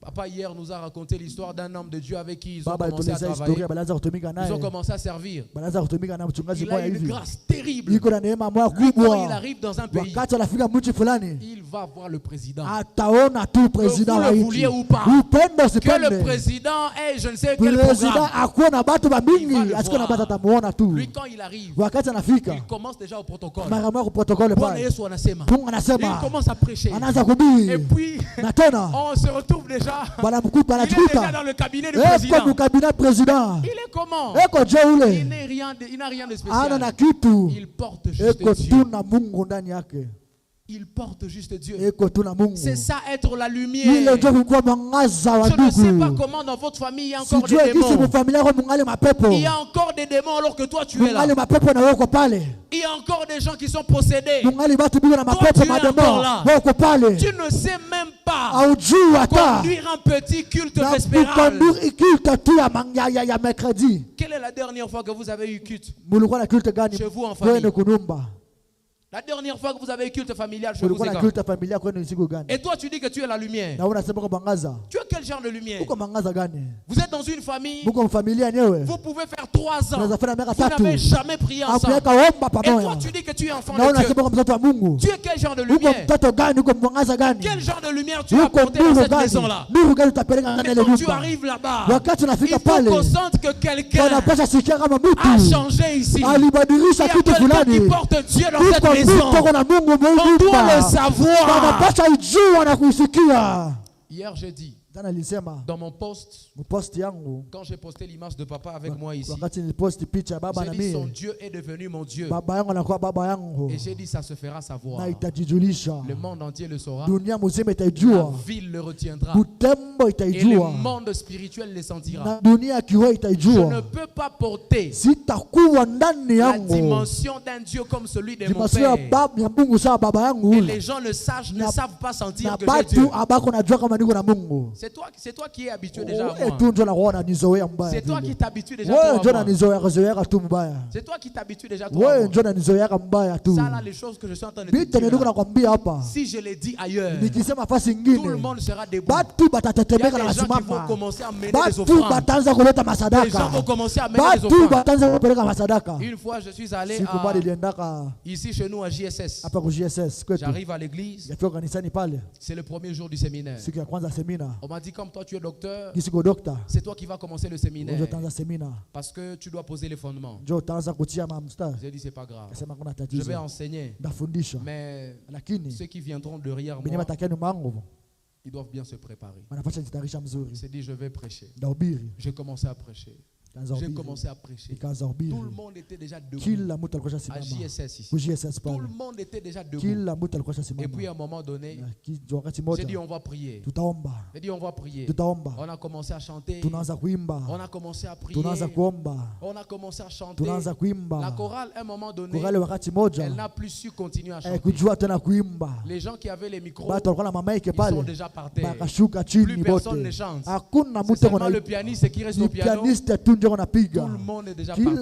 A: Papa hier nous a raconté l'histoire d'un homme de Dieu avec qui ils ont
B: Baba
A: commencé à
B: alitueleza
A: travailler.
B: historia balianza kutumika
A: Ils
B: naye.
A: ont commencé à servir.
B: Balianza kutumika na mchungaji
A: Il
B: mmoja
A: a une
B: hivi.
A: grâce terrible.
B: Iko na neema moja
A: Lui, quand il
B: kubwa.
A: arrive dans un pays,
B: Wakati anafika mji fulani,
A: il va voir le président.
B: ataona tu président
A: vous
B: wa
A: le
B: nchi.
A: vouliez ou pas,
B: Upende
A: Que le
B: usipende.
A: président ait je ne sais quel
B: Président
A: programme.
B: akuwe na batu
A: Il va
B: bamingi,
A: le
B: asikuwe na
A: voir.
B: batu atamuona tu.
A: Lui quand il arrive,
B: Wakati anafika,
A: il commence déjà au protocole.
B: mara moja protokole
A: Bwana
B: pale.
A: Yesu anasema.
B: Mungu
A: Il
B: anasema,
A: commence à prêcher.
B: anaanza
A: Et
B: kuhubiri.
A: puis,
B: Na tena
A: on se retrouve déjà.
B: banamkuta
A: Il est déjà
B: banachikuta.
A: dans le cabinet du
B: Eko
A: président.
B: mu cabinet président.
A: Il est comment?
B: Eko je
A: Il
B: ule.
A: n'a rien de
B: Ana na
A: spécial.
B: kitu.
A: Il porte juste
B: Eko
A: Dieu.
B: tu na Mungu ndani yake.
A: Il porte juste Dieu.
B: Eko tu na Mungu.
A: C'est ça être la
B: Ile
A: lumière.
B: ndio kulikuwa mwangaza wa
A: Je ne sais pas
B: ndugu.
A: comment dans votre famille il y a encore des
B: Sijue kisi
A: démons.
B: mfamilia yako mungali mapepo.
A: Il y a encore des démons alors que toi tu es là.
B: Mungali mapepo na wako pale.
A: Il y a encore des gens qui sont possédés.
B: Mungali batu biko na mapepo
A: tu es
B: mademo.
A: encore là.
B: Wako pale.
A: Tu ne sais même pas
B: Aujui hata.
A: conduire un petit culte
B: Na
A: vespéral.
B: kukonduire ikilte tu ya mercredi.
A: Quelle est la dernière fois que vous avez eu culte
B: Mulikuwa na kilte gani?
A: chez vous en
B: Wewe
A: famille?
B: kunumba.
A: La dernière fois que vous avez eu culte familial, je vous ai dit. Et toi, tu dis que tu es la lumière. Tu es quel genre de lumière? Vous êtes dans une famille. Vous pouvez faire 3 ans. Vous n'avez jamais prié ensemble. Et toi, tu dis que tu es enfant de Dieu. Tu es quel genre de lumière? Quel genre de lumière tu as apporté dans cette maison-là? Mais quand tu arrives là-bas, il faut qu'on sente que quelqu'un a changé ici. Il y a quelqu'un qui porte Dieu dans cette maison. On doit le savoir. Hier, j'ai dit, dans mon post, quand j'ai posté l'image de papa avec moi ici, j'ai dit son Dieu est devenu mon Dieu. Et j'ai dit ça se fera savoir. Le monde entier le saura. La ville le retiendra. Et le monde spirituel le sentira. Je ne peux pas porter la dimension d'un Dieu comme celui de mon Père. Et les gens ne savent pas sentir que j'ai Dieu. C'est toi qui es habitué déjà à moi. C'est toi qui t'habitues déjà à moi. C'est toi qui t'habitues déjà à moi. Ça là, les choses que je suis en train de dire, si je les dis ailleurs, tout le monde sera debout. Il y a des gens qui vont commencer à mener des offrandes. Les gens vont commencer à mener des offrandes. Une fois, je suis allé ici chez nous à JSS. J'arrive à l'église. C'est le premier jour du séminaire. On m'a dit, comme toi tu es docteur, c'est toi qui vas commencer le séminaire. Parce que tu dois poser les fondements. J'ai dit, c'est pas grave. Je vais enseigner. Mais ceux qui viendront derrière moi, ils doivent bien se préparer. C'est dit, je vais prêcher. J'ai commencé à prêcher. J'ai commencé à prêcher. Tout le monde était déjà debout. À JSS ici. Tout le monde était déjà debout. Et puis à un moment donné, j'ai dit on va prier. J'ai dit on va prier. On a commencé à chanter. On a commencé à prier. On a commencé à chanter. La chorale, à un moment donné, elle n'a plus su continuer à chanter. Les gens qui avaient les micros, ils sont déjà par terre. Plus personne ne chante. C'est seulement le pianiste qui reste au piano. Tout le monde est déjà par terre.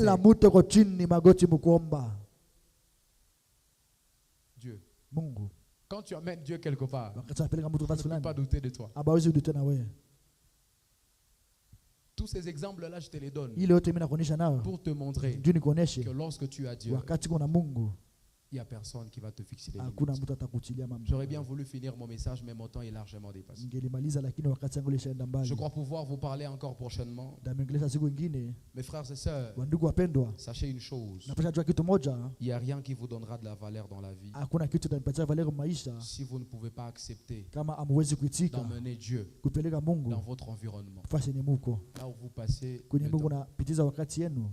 A: Dieu. Quand tu amènes Dieu quelque part, tu ne peux pas douter de toi. Tous ces exemples-là, je te les donne pour te montrer que lorsque tu as Dieu, il n'y a personne qui va te fixer les limites. J'aurais bien voulu finir mon message, mais mon temps est largement dépassé. Je crois pouvoir vous parler encore prochainement. Mes frères et sœurs, sachez une chose. Il n'y a rien qui vous donnera de la valeur dans la vie si vous ne pouvez pas accepter d'emmener Dieu dans votre environnement. Là où vous passez le temps,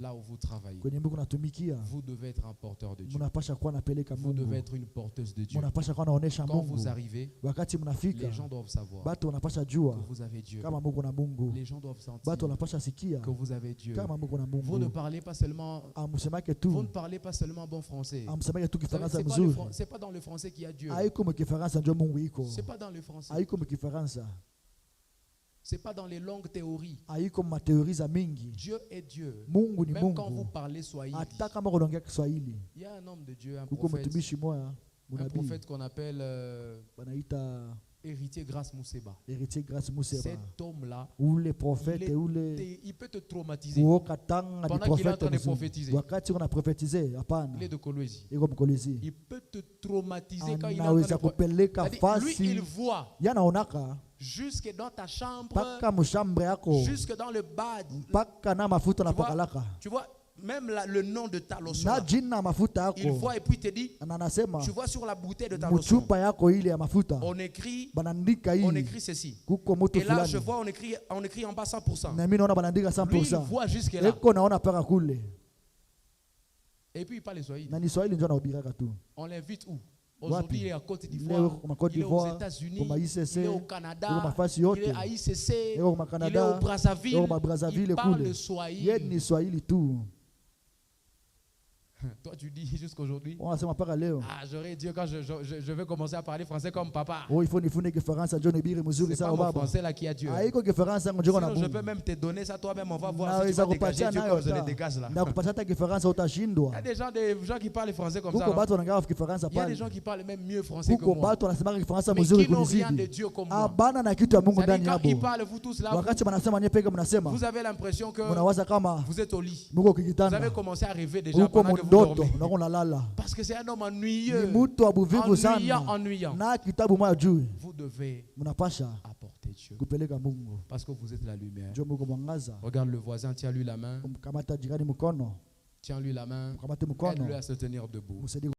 A: là où vous travaillez, vous devez être un porteur de Dieu. Vous devez être une porteuse de Dieu. Quand vous arrivez, les gens doivent savoir que vous avez Dieu. Les gens doivent sentir que vous avez Dieu. Vous ne parlez pas seulement, vous ne parlez pas seulement bon français. C'est pas dans le français qu'il y a Dieu. C'est pas dans le français. C'est pas dans les longues théories. Dieu est Dieu. Même quand vous parlez Swahili. Il y a un homme de Dieu, un prophète qu'on appelle Héritier Grâce Mousseba. Cet homme-là, il peut te traumatiser pendant qu'il est en train de prophétiser. Il est de Kolwezi. Il peut te traumatiser quand il est en train de prophétiser. Lui, il voit jusque dans ta chambre, jusque dans le bad. Tu vois, même le nom de ta lotion, il voit et puis il te dit, tu vois sur la bouteille de ta lotion, on écrit ceci. Et là, je vois, on écrit en bas 100%. Lui, il voit jusque là. Et puis il parle Swahili. On l'invite où? Aujourd'hui, il est à Côte d'Ivoire, il est aux États-Unis, il est au Canada, il est à ICC, il est au Brazzaville, il parle le Swahili. Toi, tu dis jusqu'aujourd'hui.
B: Wanasema mpaka leo.
A: Ah, j'aurais dit quand je vais commencer à parler français comme papa.
B: Oh, il faut nifune Kifaransa John Biri mzuri
A: C'est
B: sana
A: pas mon
B: baba.
A: français là qui a Dieu.
B: Haiko Kifaransa ngo njoko na
A: Sinon, je
B: Mungu.
A: peux même te donner ça toi-même, on va voir
B: Na
A: si tu vas
B: weza
A: dégager
B: kupatia
A: Dieu
B: nayo
A: comme je le
B: ta.
A: dégage là.
B: Na kupatia hata Kifaransa
A: Il y
B: utashindwa.
A: a des gens qui parlent français comme ça.
B: Kuko
A: Non?
B: batu wanangao Kifaransa
A: Il y a des
B: pale.
A: gens qui parlent même mieux français que
B: Kuko
A: moi.
B: batu wanasema Kifaransa
A: Mais
B: mzuri
A: qui n'ont rien de
B: kunizidi.
A: Dieu comme moi.
B: Abana na kitu ya Mungu
A: C'est-à-dire,
B: ndani
A: quand
B: hapo.
A: ils parlent, vous tous là,
B: Wakati wanasema nye peke mnasema.
A: vous avez l'impression que
B: Mnawaza kama
A: vous êtes au lit.
B: Mungu
A: Vous
B: kikitanda.
A: avez commencé à rêver déjà
B: Uko
A: pendant que vous
B: mundoto
A: dormez.
B: na unalala.
A: Parce que c'est un homme
B: Ni
A: ennuyeux.
B: mtu abuvivu sana.
A: Ennuyant.
B: Na kitabu moja juu.
A: Vous devez
B: Mnapasha
A: apporter Dieu.
B: kupeleka Mungu.
A: Parce que vous êtes la lumière.
B: Ndio Mungu mwangaza.
A: Regarde le voisin, tiens-lui la main.
B: Kumkamata jirani mkono.
A: Tiens-lui la main.
B: Mkamate mkono.
A: Aide-le à se tenir debout.
B: Msaidie